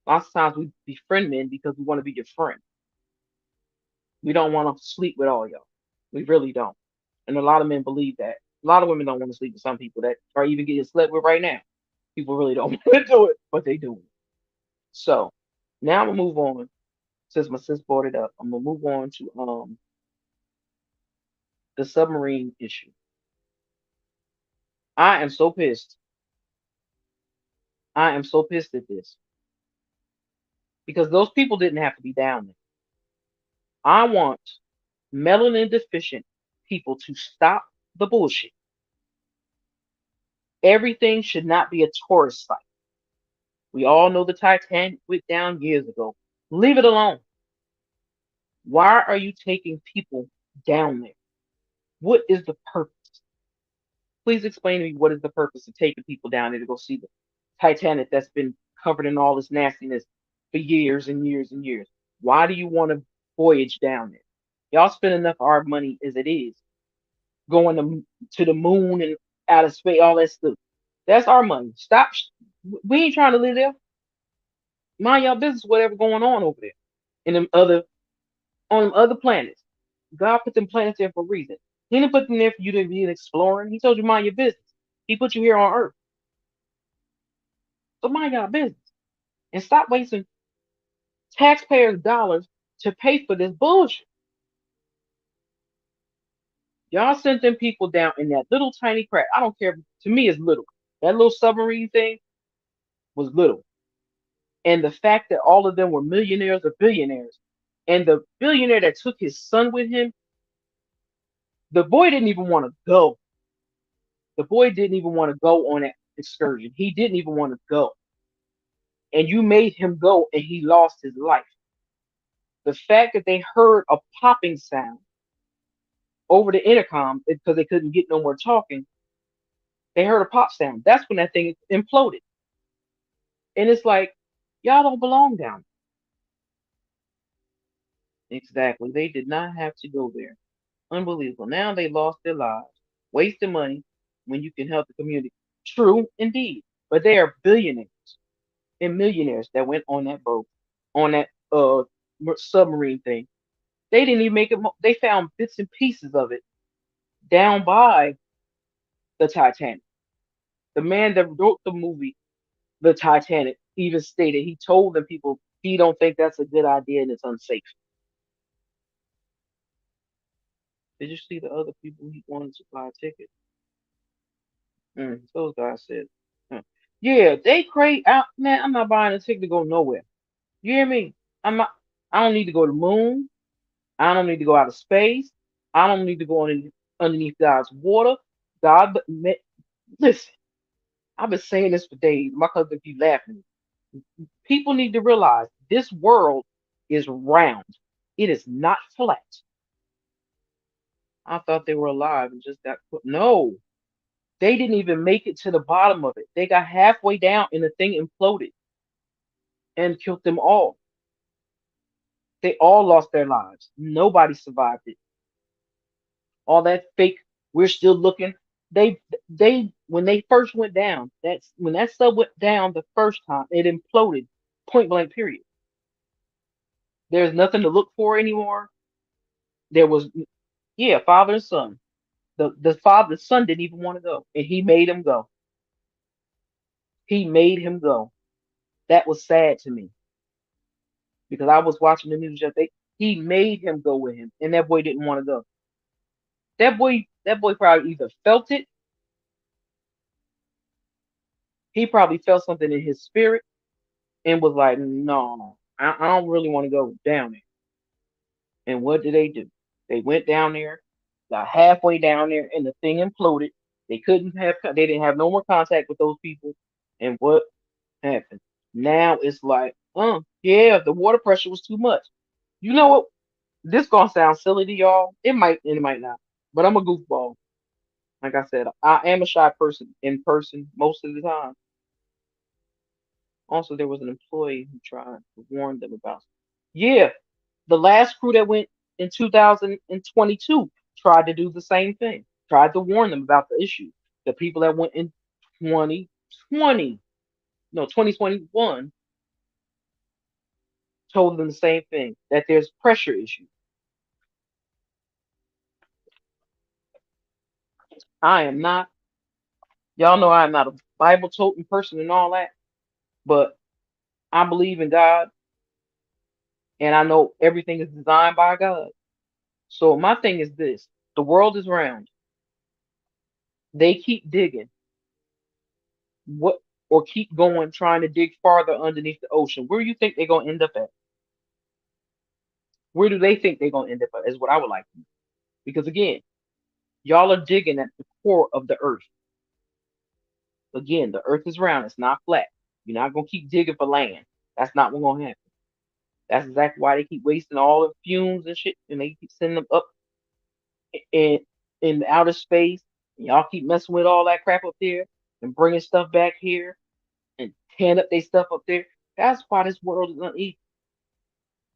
Lots of times we befriend men because we want to be your friend. We don't want to sleep with all y'all. We really don't. And a lot of men believe that. A lot of women don't want to sleep with some people that are even getting slept with right now. People really don't want to do it, but they do it. So now I'm gonna move on. Since my sis brought it up, I'm gonna move on to the submarine issue. I am so pissed. I am so pissed at this because those people didn't have to be down there. I want melanin deficient people to stop the bullshit. Everything should not be a tourist site. We all know the Titanic went down years ago. Leave it alone. Why are you taking people down there? What is the purpose? Please explain to me what is the purpose of taking people down there to go see the Titanic that's been covered in all this nastiness for years and years and years. Why do you want to voyage down there? Y'all spend enough of our money as it is going to the moon and out of space, all that stuff. That's our money. Stop. We ain't trying to live there. Mind y'all business, whatever going on over there in them other on them other planets. God put them planets there for a reason. He didn't put them there for you to be exploring. He told you mind your business. He put you here on Earth. So mind y'all business. And stop wasting taxpayers' dollars to pay for this bullshit. Y'all sent them people down in that little tiny craft. I don't care. To me, it's little. That little submarine thing was little. And the fact that all of them were millionaires or billionaires, and the billionaire that took his son with him, the boy didn't even want to go. The boy didn't even want to go on that excursion. He didn't even want to go. And you made him go and he lost his life. The fact that they heard a popping sound over the intercom because they couldn't get no more talking, they heard a pop sound. That's when that thing imploded. And it's like, y'all don't belong down there. Exactly. They did not have to go there. Unbelievable. Now they lost their lives, wasting money when you can help the community. True, indeed. But they are billionaires and millionaires that went on that boat, on that submarine thing. They didn't even make it. They found bits and pieces of it down by the Titanic. The man that wrote the movie, The Titanic, even stated he told the people he don't think that's a good idea and it's unsafe. Did you see the other people he wanted to buy a ticket? Those guys said, "Hmm. Yeah, they crazy out, man. I'm not buying a ticket to go nowhere. You hear me? I'm not. I don't need to go to the moon. I don't need to go out of space. I don't need to go underneath God's water. God Listen, I've been saying this for days. My cousin keep laughing. People need to realize this world is round. It is not flat. I thought they were alive and just got put. No, they didn't even make it to the bottom of it. They got halfway down and the thing imploded and killed them all. They all lost their lives. Nobody survived it. All that fake, we're still looking. They when they first went down, that's when that sub went down the first time, it imploded. Point blank period. There's nothing to look for anymore. There was yeah, father and son. The son didn't even want to go. And he made him go. He made him go. That was sad to me because I was watching the news yesterday. He made him go with him, and that boy didn't want to go. That boy probably either felt it, he probably felt something in his spirit, and was like, "No, I don't really want to go down there." And what did they do? They went down there, got halfway down there, and the thing imploded. They didn't have no more contact with those people. And what happened? Now it's like, yeah, the water pressure was too much. You know what? This gonna sound silly to y'all. It might and it might not. But I'm a goofball. Like I said, I am a shy person in person most of the time. Also, there was an employee who tried to warn them about. Yeah, the last crew that went in 2022 tried to do the same thing. Tried to warn them about the issue. The people that went in 2020, no, 2021, told them the same thing, that there's pressure issues. I am not, y'all know I am not a Bible toting person and all that, but I believe in God and I know everything is designed by God. So my thing is this: the world is round. They keep digging. What or keep going trying to dig farther underneath the ocean. Where do you think they're gonna end up at? Where do they think they're gonna end up at? Is what I would like to know. Because again, y'all are digging at the core of the earth. Again, the earth is round, it's not flat. You're not gonna keep digging for land. That's not what's gonna happen. That's exactly why they keep wasting all the fumes and shit, and they keep sending them up in in outer space. And y'all keep messing with all that crap up there and bringing stuff back here and tearing up their stuff up there. That's why this world is unequal.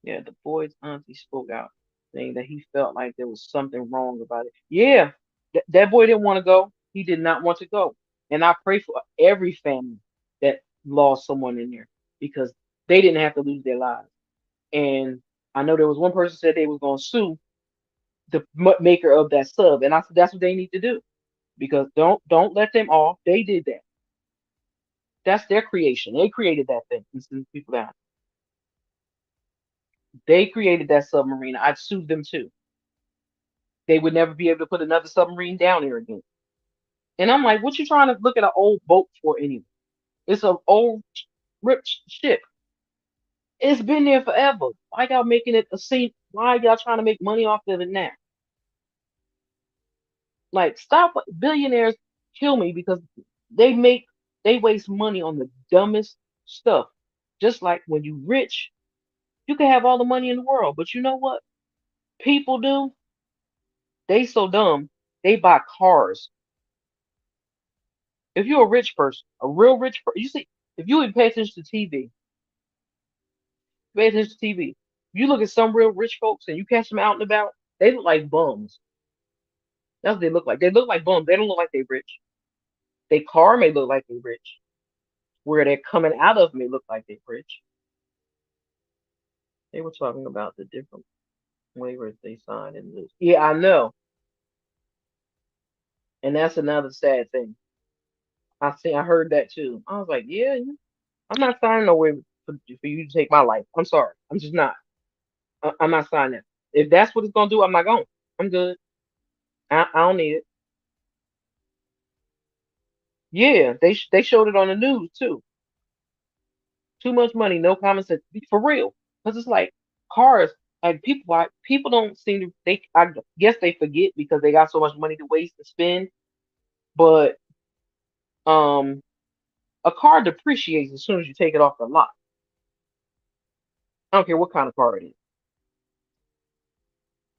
Yeah, the boy's auntie spoke out, saying that he felt like there was something wrong about it. Yeah, that boy didn't want to go. He did not want to go. And I pray for every family that lost someone in there because they didn't have to lose their lives. And I know there was one person said they was going to sue the maker of that sub, and I said that's what they need to do because don't let them off. They did that. That's their creation. They created that thing and send people down. They created that submarine. I'd sue them too. They would never be able to put another submarine down there again. And I'm like, what you trying to look at an old boat for anyway? It's an old ripped ship. It's been there forever. Why y'all making it a scene? Why y'all trying to make money off of it now? Like, stop. Billionaires kill me because they make they waste money on the dumbest stuff. Just like when you rich, you can have all the money in the world, but you know what? People do. They so dumb. They buy cars. If you're a rich person, a real rich person, you see, if you even pay attention to TV, pay attention to TV. You look at some real rich folks and you catch them out and about, they look like bums. That's what they look like. They look like bums. They don't look like they rich. Their car may look like they rich. Where they're coming out of may look like they rich. They were talking about the different waivers they signed in this. Yeah, I know. And that's another sad thing. I heard that too. I was like, yeah, I'm not signing no waiver for you to take my life. I'm sorry. I'm just not. I'm not signing that. If that's what it's gonna do, I'm not going. I'm good. I don't need it. Yeah, they showed it on the news too. Too much money, no common sense. For real. Because it's like cars, like people don't seem to I guess they forget because they got so much money to waste to spend. But Um, a car depreciates as soon as you take it off the lot. I don't care what kind of car it is.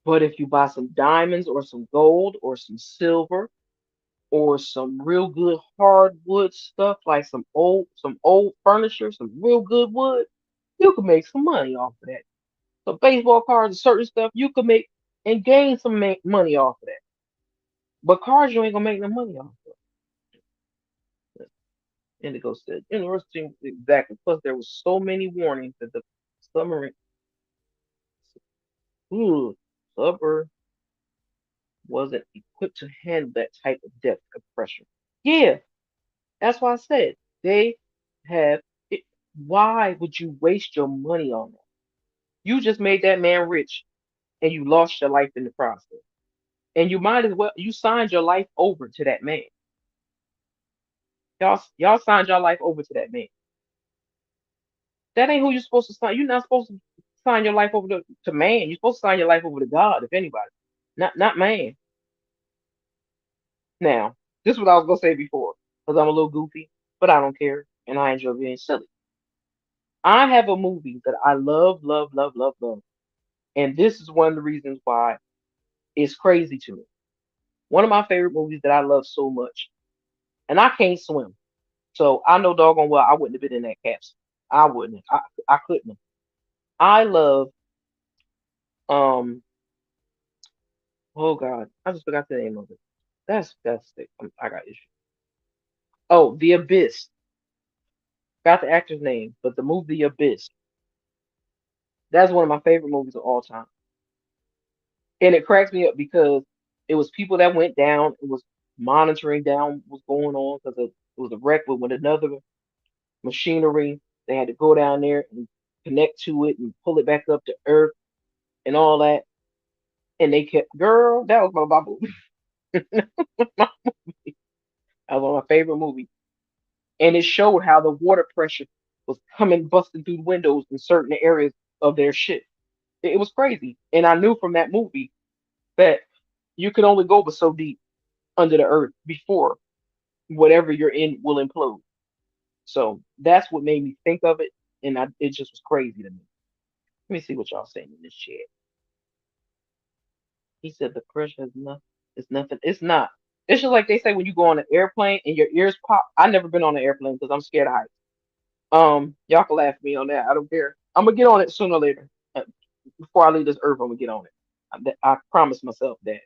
But if you buy some diamonds or some gold or some silver or some real good hardwood stuff like some old furniture, some real good wood, you can make some money off of that. So baseball cards and certain stuff you can make and gain some money off of that. But cars you ain't gonna make no money off of. Indigo said, interesting, exactly. Plus there was so many warnings that the submarine ooh, submer wasn't equipped to handle that type of depth of pressure. Yeah, that's why I said they have it. Why would you waste your money on that? You just made that man rich and you lost your life in the process. And you might as well you signed your life over to that man. Y'all signed your life over to that man. That ain't who you're supposed to sign. You're not supposed to sign your life over to man. You're supposed to sign your life over to God, if anybody. Not man. Now, this is what I was gonna say before, because I'm a little goofy, but I don't care and I enjoy being silly. I have a movie that I love, love, love, love, love. And this is one of the reasons why it's crazy to me. One of my favorite movies that I love so much. And I can't swim. So I know doggone well I wouldn't have been in that capsule. I wouldn't. I couldn't have. I love oh God, I just forgot the name of it. That's sick. I got issues. Oh, The Abyss. Got the actor's name, but the movie The Abyss. That's one of my favorite movies of all time. And it cracks me up because it was people that went down. It was monitoring down what's going on because it was a wreck with another machinery. They had to go down there and connect to it and pull it back up to Earth and all that. And they kept, girl, that was my movie. That was one of my favorite movies. And it showed how the water pressure was coming busting through the windows in certain areas of their ship. It was crazy. And I knew from that movie that you can only go but so deep under the earth before whatever you're in will implode. So that's what made me think of it. And it just was crazy to me. Let me see what y'all saying in this chat. He said the pressure is nothing. It's nothing. It's not. It's just like they say when you go on an airplane and your ears pop. I've never been on an airplane because I'm scared of heights. Y'all can laugh at me on that. I don't care. I'm gonna get on it sooner or later. Before I leave this earth, I'm gonna get on it. I promise myself that.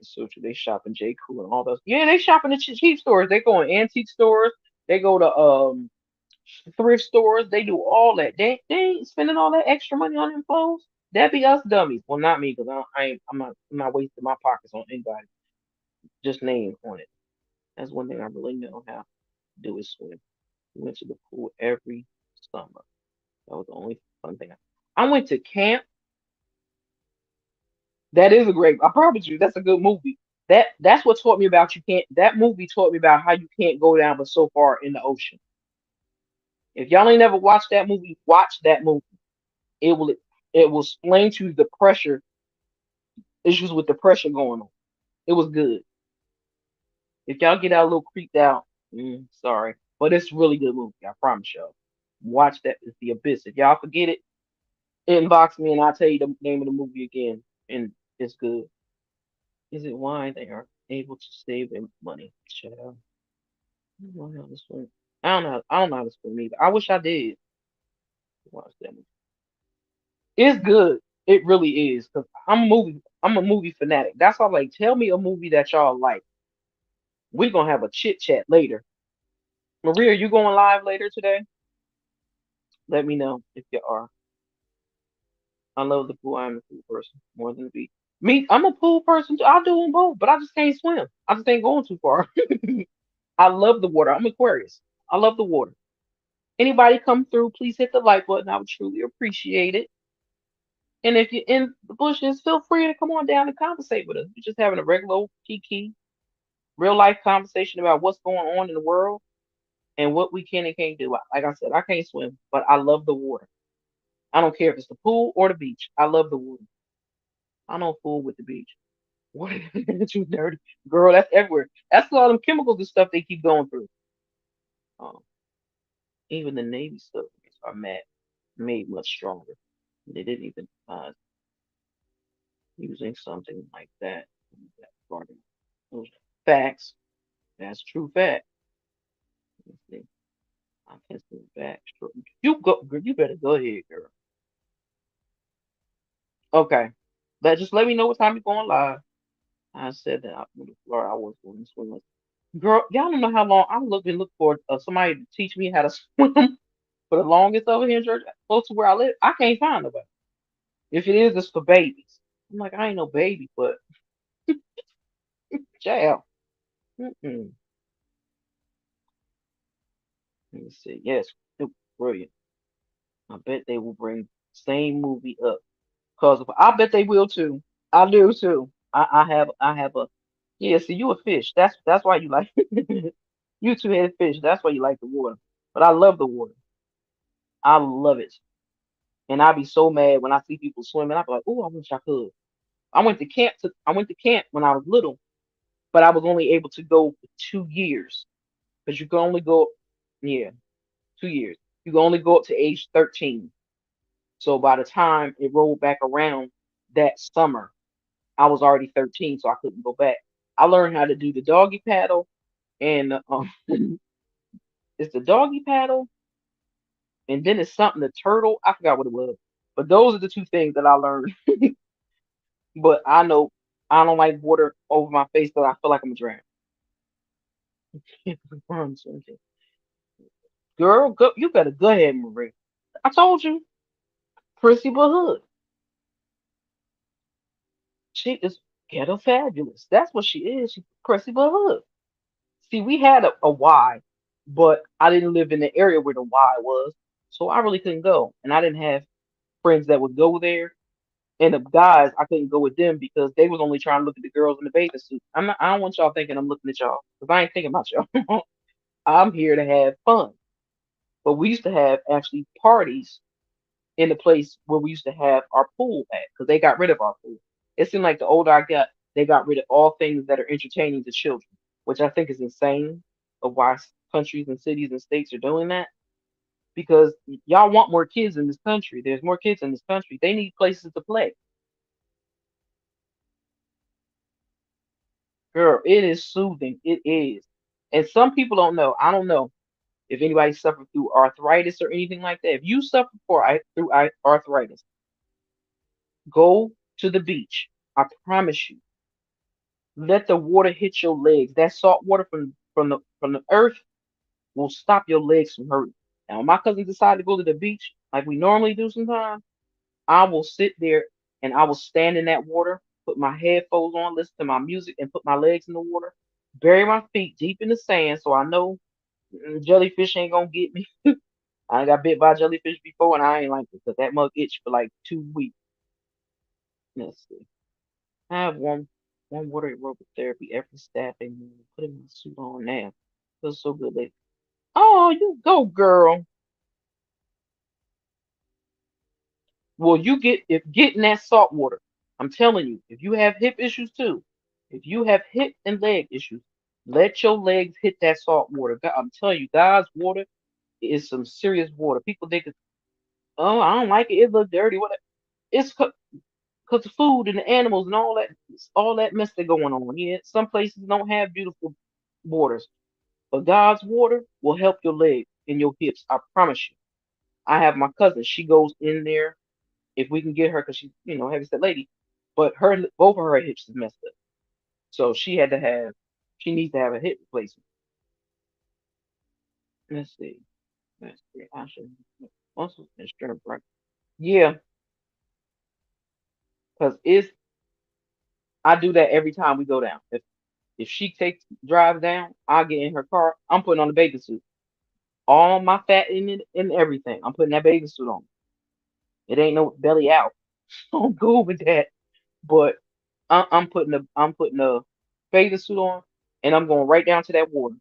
So they shop in J. Crew and all those. Yeah, they shop in the cheap stores. They go in antique stores. They go to thrift stores. They do all that. They ain't spending all that extra money on them clothes. That be us dummies. Well, not me, because I'm not wasting my pockets on anybody. Just name on it. That's one thing I really know how to do is swim. We went to the pool every summer. That was the only fun thing. I went to camp. That is a great. I promise you, that's a good movie. That's what taught me about you can't. That movie taught me about how you can't go down but so far in the ocean. If y'all ain't never watched that movie, watch that movie. It will explain to you the pressure issues with the pressure going on. It was good. If y'all get out a little creeped out, sorry, but it's a really good movie. I promise y'all. Watch that. It's The Abyss. If y'all forget it, inbox me and I'll tell you the name of the movie again. And it's good. Is it why they are able to save their money? Child. I don't know how to swim. I don't know how to swim either. I wish I did. Watch that movie. It's good. It really is. Cause I'm a movie fanatic. That's why I'm like, tell me a movie that y'all like. We're gonna have a chit chat later. Maria, you going live later today? Let me know if you are. I love the pool. I'm a pool person more than the beach. Me, I'm a pool person too. I do them both, but I just can't swim. I just ain't going too far. I love the water. I'm Aquarius. I love the water. Anybody come through, please hit the like button. I would truly appreciate it. And if you're in the bushes, feel free to come on down and conversate with us. We're just having a regular old kiki, real life conversation about what's going on in the world and what we can and can't do. Like I said, I can't swim, but I love the water. I don't care if it's the pool or the beach. I love the water. I don't fool with the beach. What too dirty? Girl, that's everywhere. That's a lot of them chemicals and stuff they keep going through. Um, even the Navy submarines are made much stronger. They didn't even using something like that. That part of those facts. That's true fact. Let's see. I can see back. You go. Girl, you better go ahead, girl. Okay. Just let me know what time you're going live. I said that I went to Florida. I was going to swim. Girl, y'all don't know how long I'm looking for somebody to teach me how to swim for the longest over here in Georgia, close to where I live. I can't find nobody. If it is, it's for babies. I'm like, I ain't no baby, but child. Mm-mm. Let me see. Yes, brilliant. I bet they will bring same movie up. Cause I bet they will too. I do too. I have a yeah. See, you a fish. That's why you like you two-headed fish. That's why you like the water. But I love the water. I love it. And I be so mad when I see people swimming. I be like, oh, I wish I could. I went to camp when I was little, but I was only able to go for 2 years because you can only go, yeah, 2 years. You can only go up to age 13. So by the time it rolled back around that summer, I was already 13, so I couldn't go back. I learned how to do the doggy paddle, and it's the doggy paddle, and then it's something the turtle. I forgot what it was, but those are the two things that I learned. But I know I don't like water over my face, so I feel like I'm drowned. Girl, go, you better go ahead, Marie. I told you, Prissy but hood. She is ghetto fabulous. That's what she is. She's Prissy but hood. See, we had a Y, but I didn't live in the area where the Y was, so I really couldn't go. And I didn't have friends that would go there. And the guys, I couldn't go with them because they was only trying to look at the girls in the bathing suit. I don't want y'all thinking I'm looking at y'all because I ain't thinking about y'all. I'm here to have fun. But we used to have actually parties in the place where we used to have our pool at because they got rid of our pool. It seemed like the older I got, they got rid of all things that are entertaining to children, which I think is insane of why countries and cities and states are doing that because y'all want more kids in this country. There's more kids in this country. They need places to play. Girl, it is soothing. It is. And some people don't know. I don't know if anybody suffered through arthritis or anything like that. If you suffer through arthritis, go to the beach. I promise you. Let the water hit your legs. That salt water from the earth will stop your legs from hurting. Now, when my cousins decide to go to the beach, like we normally do sometimes, I will sit there and I will stand in that water, put my headphones on, listen to my music, and put my legs in the water, bury my feet deep in the sand so I know jellyfish ain't gonna get me. I got bit by a jellyfish before and I ain't like it because that mug itched for like 2 weeks. Let's see. I have one water aerobic therapy every staffing meeting. Putting my suit on now. Feels so good lately. Oh, you go, girl. Well, you get if getting that salt water. I'm telling you, if you have hip issues too, if you have hip and leg issues, let your legs hit that salt water. I'm telling you, God's water is some serious water. People think, oh, I don't like it. It looks dirty. What? It's because the food and the animals and all that mess that's going on. Yeah, some places don't have beautiful waters, but God's water will help your legs and your hips. I promise you. I have my cousin. She goes in there if we can get her because she's heavy set lady, but both of her hips is messed up, so she needs to have a hip replacement. Let's see. Let's see. I should also insurance right. Yeah, because it's I do that every time we go down. If she takes drives down, I get in her car. I'm putting on the bathing suit. All my fat in it and everything. I'm putting that bathing suit on. It ain't no belly out. I'm cool with that. But I'm putting a bathing suit on, and I'm going right down to that water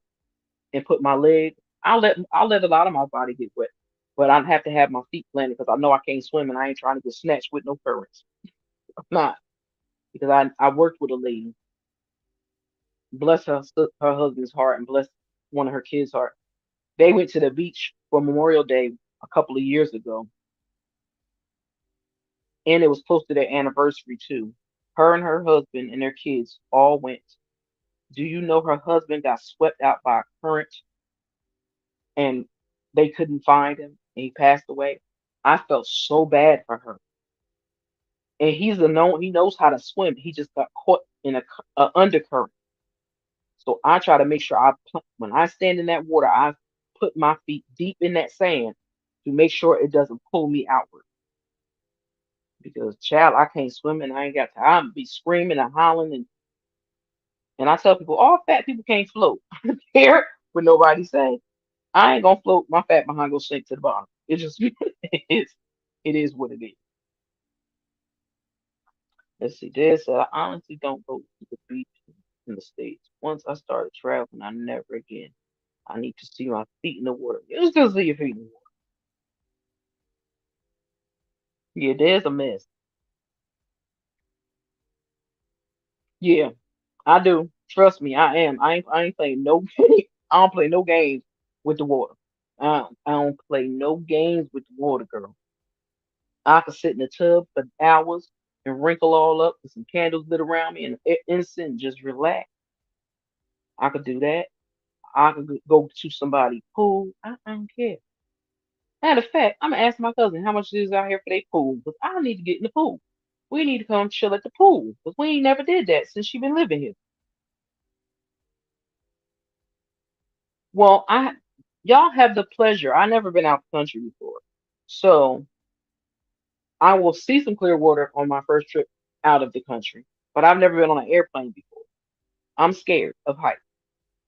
and put my leg. I'll let a lot of my body get wet, but I have to have my feet planted because I know I can't swim and I ain't trying to get snatched with no currents. I'm not. because I worked with a lady, bless her husband's heart and bless one of her kids' heart. They went to the beach for Memorial Day a couple of years ago, and it was close to their anniversary too. Her and her husband and their kids all went. Do you know her husband got swept out by a current and they couldn't find him and he passed away? I felt so bad for her. And he knows how to swim. He just got caught in a undercurrent. So I try to make sure when I stand in that water, I put my feet deep in that sand to make sure it doesn't pull me outward. Because child, I can't swim and I ain't got time to be screaming and hollering and I tell people all fat people can't float. Here with nobody say I ain't gonna float. My fat behind go sink to the bottom. It just it is. It is what it is. Let's see. This said, I honestly don't go to the beach in the States. Once I started traveling, I never again. I need to see my feet in the water. You still see your feet in the water. Yeah, there's a mess. Yeah, I do. Trust me, I am. I ain't playing no I don't play no games with the water. I don't play no games with the water, girl. I could sit in the tub for hours and wrinkle all up with some candles lit around me and incense and just relax. I could do that. I could go to somebody's pool. I don't care. Matter of fact, I'm gonna ask my cousin how much it is out here for their pool because I need to get in the pool. We need to come chill at the pool because we ain't never did that since she been living here. Well, y'all have the pleasure. I never been out the country before, so I will see some clear water on my first trip out of the country. But I've never been on an airplane before. I'm scared of heights,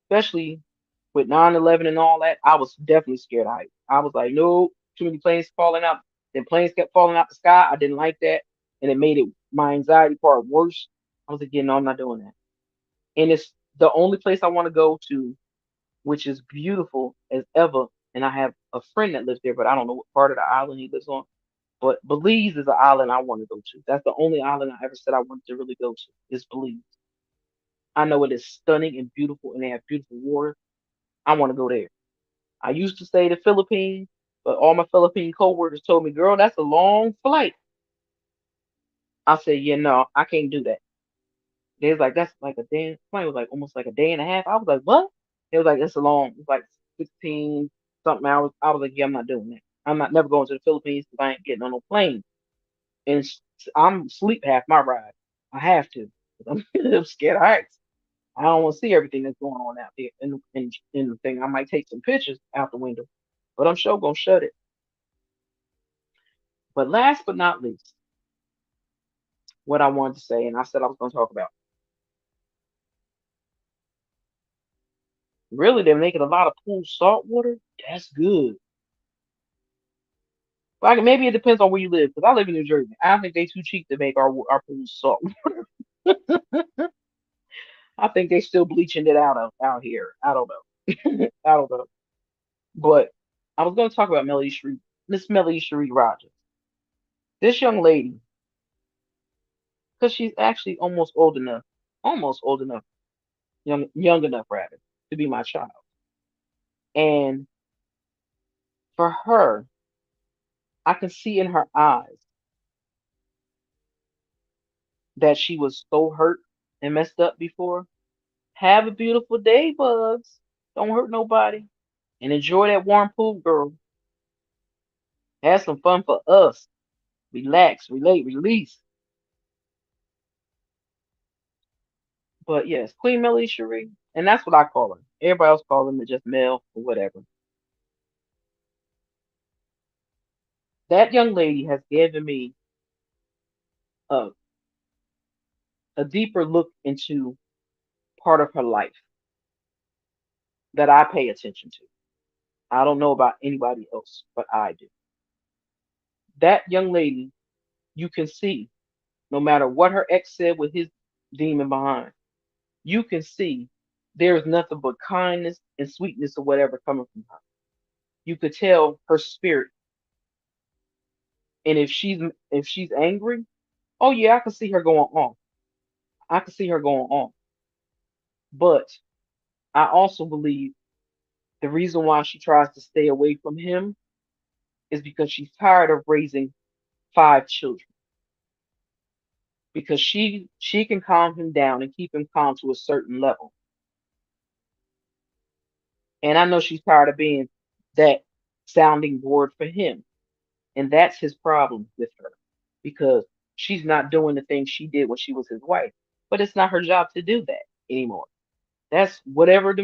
especially with 9/11 and all that. I was definitely scared of heights. I was like, no, too many planes falling out. Then planes kept falling out the sky. I didn't like that, and it made it my anxiety part worse. I was like, yeah, no, I'm not doing that. And it's the only place I want to go to, which is beautiful as ever. And I have a friend that lives there, but I don't know what part of the island he lives on. But Belize is an island I want to go to. That's the only island I ever said I wanted to really go to. Is Belize. I know it is stunning and beautiful, and they have beautiful water. I want to go there. I used to say the Philippines, but all my Philippine coworkers told me, "Girl, that's a long flight." I said, "Yeah, no, I can't do that." They was like, "That's like a day." Flight was like almost like a day and a half. I was like, "What?" It was like it's a long. It's like 16 something hours. I was like, "Yeah, I'm not doing that. I'm not never going to the Philippines because I ain't getting on no plane." And I'm sleep half my ride. I have to. 'Cause I'm, I'm scared of heights. I don't want to see everything that's going on out there. In the thing, I might take some pictures out the window, but I'm sure gonna shut it. But last but not least, what I wanted to say, and I said I was gonna talk about. Really, they're making a lot of pools salt water. That's good. Like maybe it depends on where you live, because I live in New Jersey. I don't think they too cheap to make our pools salt. I think they still bleaching it out here. I don't know. I don't know. But I was going to talk about Miss Melody Cherie Rogers. This young lady, because she's actually almost old enough, young enough rather, to be my child. And for her, I can see in her eyes that she was so hurt and messed up before. Have a beautiful day, Bugs. Don't hurt nobody. And enjoy that warm pool, girl. Have some fun for us. Relax, relate, release. But yes, Queen Melody Cherie, and that's what I call her. Everybody else call her just Mel or whatever. That young lady has given me a, a deeper look into part of her life that I pay attention to. I don't know about anybody else, but I do. That young lady, you can see, no matter what her ex said with his demon behind, you can see there is nothing but kindness and sweetness or whatever coming from her. You could tell her spirit. And if she's angry, oh yeah, I can see her going off. I could see her going on. But I also believe the reason why she tries to stay away from him is because she's tired of raising 5 children. Because she can calm him down and keep him calm to a certain level. And I know she's tired of being that sounding board for him. And that's his problem with her. Because she's not doing the things she did when she was his wife. But it's not her job to do that anymore. That's whatever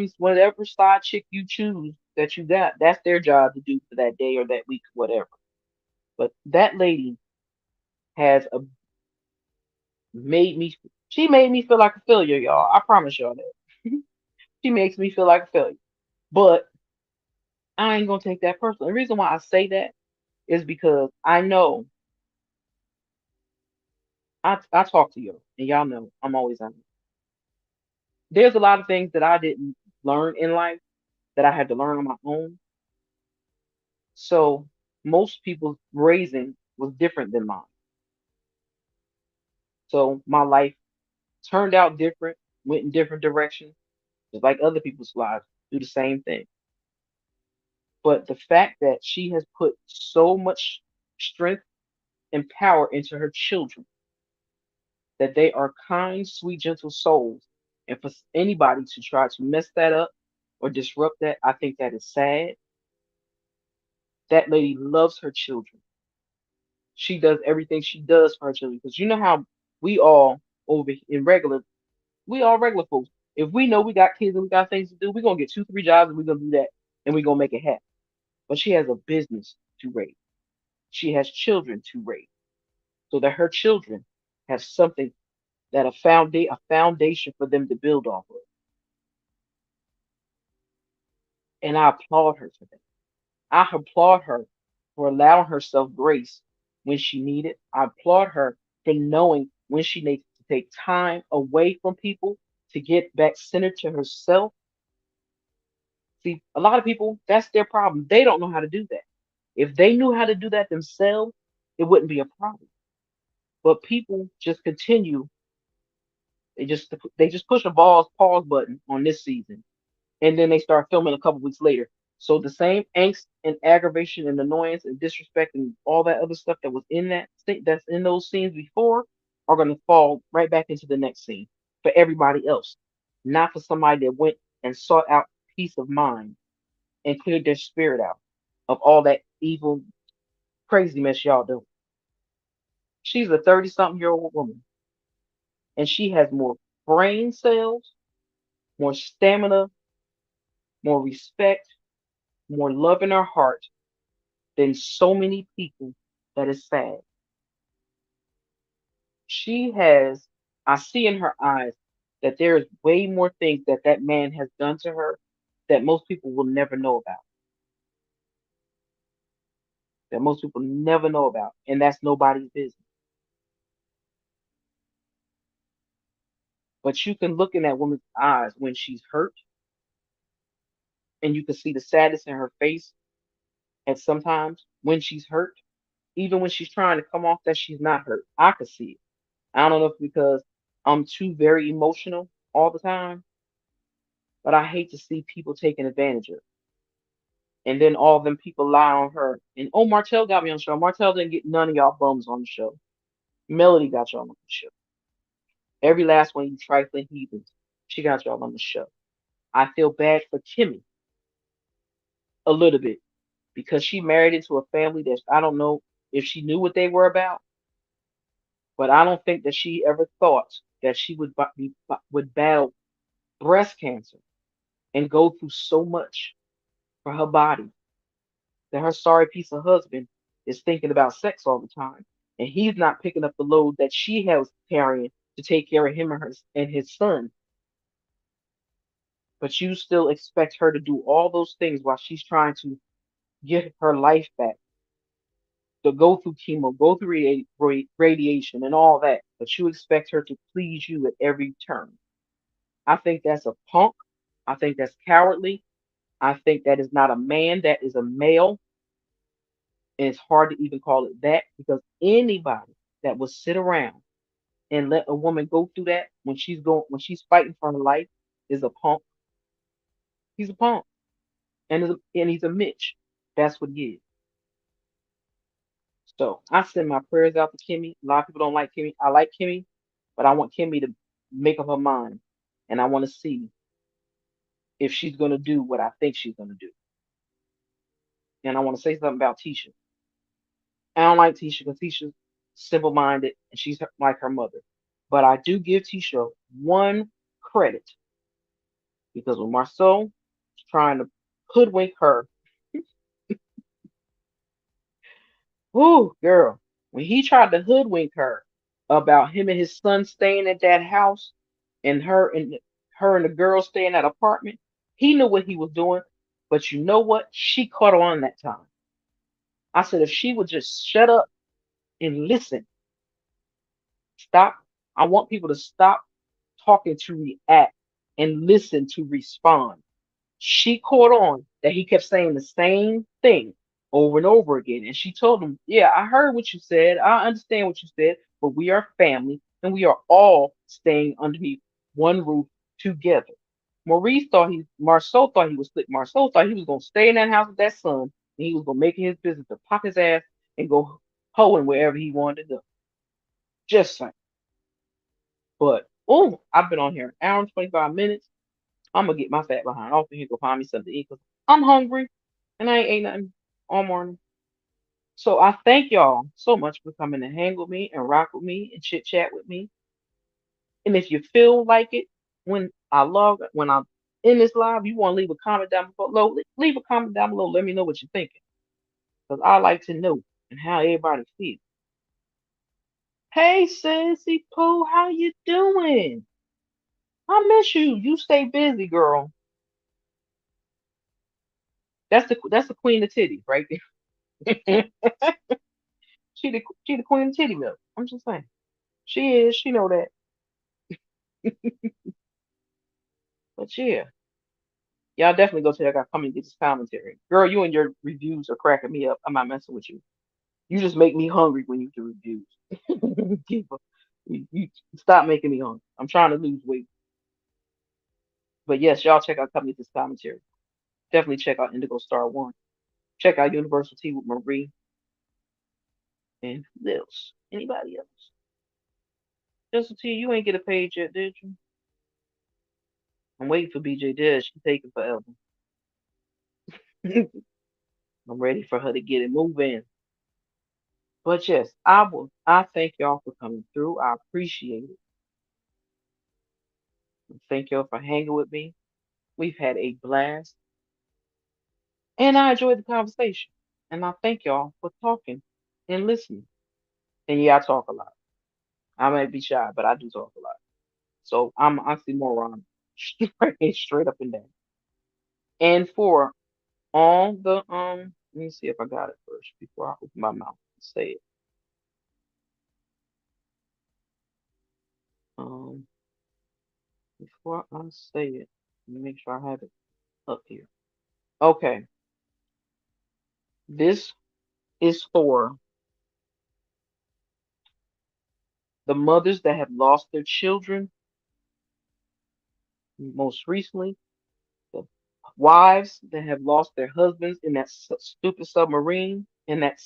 side chick you choose that you got, that's their job to do for that day or that week, whatever. But that lady has a made me she made me feel like a failure, y'all. I promise y'all that. She makes me feel like a failure. But I ain't gonna take that personally. The reason why I say that is because I know I talk to you and y'all know I'm always on. There's a lot of things that I didn't learn in life that I had to learn on my own. So most people's raising was different than mine. So my life turned out different, went in different directions, just like other people's lives do the same thing. But the fact that she has put so much strength and power into her children, that they are kind, sweet, gentle souls, and for anybody to try to mess that up or disrupt that, I think that is sad. That lady loves her children. She does everything she does for her children. Because you know how we all over in regular, we all regular folks. If we know we got kids and we got things to do, we're gonna get 2, 3 jobs and we're gonna do that and we're gonna make it happen. But she has a business to raise. She has children to raise. So that her children have something that a foundation for them to build off of. And I applaud her for that. I applaud her for allowing herself grace when she needed. I applaud her for knowing when she needs to take time away from people to get back centered to herself. See, a lot of people, that's their problem. They don't know how to do that. If they knew how to do that themselves, it wouldn't be a problem. But people just continue. They just push a pause button on this season, and then they start filming a couple weeks later. So the same angst and aggravation and annoyance and disrespect and all that other stuff that was in that's in those scenes before are going to fall right back into the next scene for everybody else, not for somebody that went and sought out peace of mind and cleared their spirit out of all that evil, crazy mess y'all do. She's a 30-something-year-old woman, and she has more brain cells, more stamina, more respect, more love in her heart than so many people that is sad. She has, I see in her eyes that there is way more things that that man has done to her that most people will never know about, that most people never know about, and that's nobody's business. But you can look in that woman's eyes when she's hurt, and you can see the sadness in her face at sometimes when she's hurt, even when she's trying to come off that she's not hurt. I could see it. I don't know if it's because I'm too very emotional all the time, but I hate to see people taking advantage of. And then all them people lie on her. And oh, Martell got me on the show. Martell didn't get none of y'all bums on the show. Melody got y'all on the show. Every last one of you trifling heathens, she got y'all on the show. I feel bad for Kimmy a little bit because she married into a family that I don't know if she knew what they were about, but I don't think that she ever thought that she would battle breast cancer and go through so much for her body that her sorry piece of husband is thinking about sex all the time. And he's not picking up the load that she has carrying to take care of him and her and his son. But you still expect her to do all those things while she's trying to get her life back, to go through chemo, go through radiation and all that. But you expect her to please you at every turn. I think that's a punk. I think that's cowardly. I think that is not a man. That is a male. And it's hard to even call it that because anybody that will sit around and let a woman go through that when she's fighting for her life is a punk. He's a punk. And he's a Mitch. That's what he is. So I send my prayers out to Kimmy. A lot of people don't like Kimmy. I like Kimmy, but I want Kimmy to make up her mind. And I want to see if she's gonna do what I think she's gonna do. And I want to say something about Tisha. I don't like Tisha because Tisha's simple minded and she's like her mother. But I do give Tisha one credit because when Marceau was trying to hoodwink her, whoo, girl, when he tried to hoodwink her about him and his son staying at that house and her and the girl staying in that apartment, he knew what he was doing. But you know what? She caught on that time. I said if she would just shut up and listen, stop. I want people to stop talking to react and listen to respond. She caught on that he kept saying the same thing over and over again. And she told him, yeah, I heard what you said. I understand what you said, but we are family and we are all staying underneath one roof together. Marceau thought he was slick. Marceau thought he was going to stay in that house with that son and he was going to make it his business to pop his ass and go hoeing wherever he wanted to go. Just saying. But, oh, I've been on here an hour and 25 minutes. I'm gonna get my fat behind off and here go find me something to eat because I'm hungry and I ain't ate nothing all morning. So I thank y'all so much for coming to hang with me and rock with me and chit chat with me. And if you feel like it when I'm in this live, you want to leave a comment down below. Leave a comment down below. Let me know what you're thinking because I like to know and how everybody feels. Hey, Sissy Pooh, how you doing? I miss you. You stay busy, girl. That's the queen of titties right there. She the queen of titty milk. I'm just saying. She is. She know that. But yeah, y'all definitely go check out Come and Get This Commentary. Girl, you and your reviews are cracking me up. I'm not messing with you. You just make me hungry when you do reviews. you stop making me hungry. I'm trying to lose weight. But yes, y'all check out Come and Get This Commentary. Definitely check out Indigo Star One. Check out Universal Tea with Marie and who else? Anybody else? Just to tell you, you ain't get a page yet, did you? I'm waiting for BJ Dead. She's taking forever. I'm ready for her to get it moving. But yes, I thank y'all for coming through. I appreciate it. Thank y'all for hanging with me. We've had a blast. And I enjoyed the conversation. And I thank y'all for talking and listening. And yeah, I talk a lot. I might be shy, but I do talk a lot. So I'm oxymoron straight up and down. And for all the let me see if I got it first before I open my mouth and say it. Um Before I say it, let me make sure I have it up here. Okay. This is for the mothers that have lost their children most recently, the wives that have lost their husbands in that stupid submarine, and that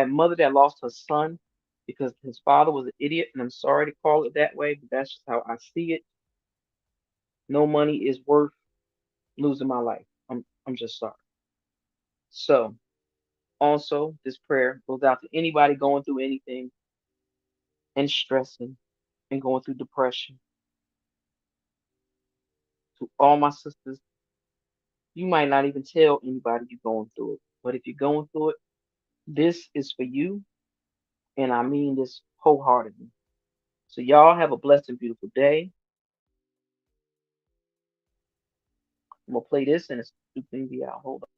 mother that lost her son because his father was an idiot. And I'm sorry to call it that way, but that's just how I see it. No money is worth losing my life. I'm just sorry. So also, this prayer goes out to anybody going through anything and stressing and going through depression. To all my sisters, you might not even tell anybody you're going through it. But if you're going through it, this is for you. And I mean this wholeheartedly. So y'all have a blessed and beautiful day. I'm gonna play this and it's gonna be out. Hold on.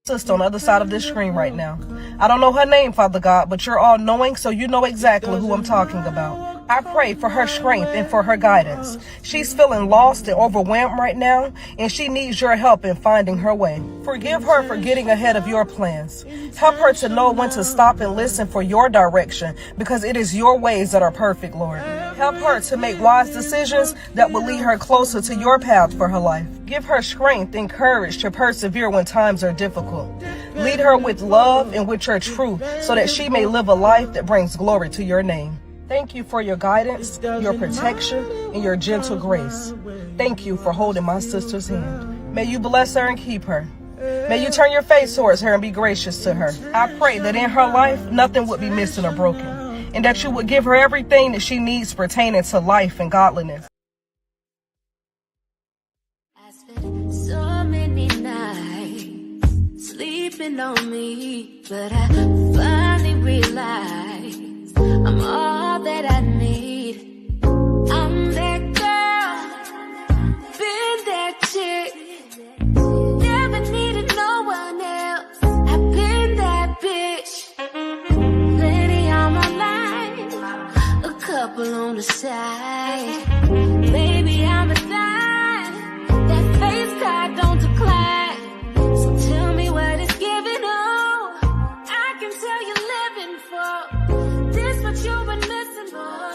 Sister on the other side of this screen right now. I don't know her name, Father God, but you're all knowing, so you know exactly who I'm talking about. I pray for her strength and for her guidance. She's feeling lost and overwhelmed right now, and she needs your help in finding her way. Forgive her for getting ahead of your plans. Help her to know when to stop and listen for your direction, because it is your ways that are perfect, Lord. Help her to make wise decisions that will lead her closer to your path for her life. Give her strength and courage to persevere when times are difficult. Lead her with love and with your truth so that she may live a life that brings glory to your name. Thank you for your guidance, your protection, and your gentle grace. Thank you for holding my sister's hand. May you bless her and keep her. May you turn your face towards her and be gracious to her. I pray that in her life, nothing would be missing or broken, and that you would give her everything that she needs pertaining to life and godliness. I spent so many nights sleeping on me, but I finally realized I'm all that I need. I'm that girl, been that chick, never needed no one else. I've been that bitch. Plenty on my mind, a couple on the side. Baby, I'm a dime, that face card don't decline. So tell me what it's giving, oh, I can tell you're living for. This what you've been missing, boy.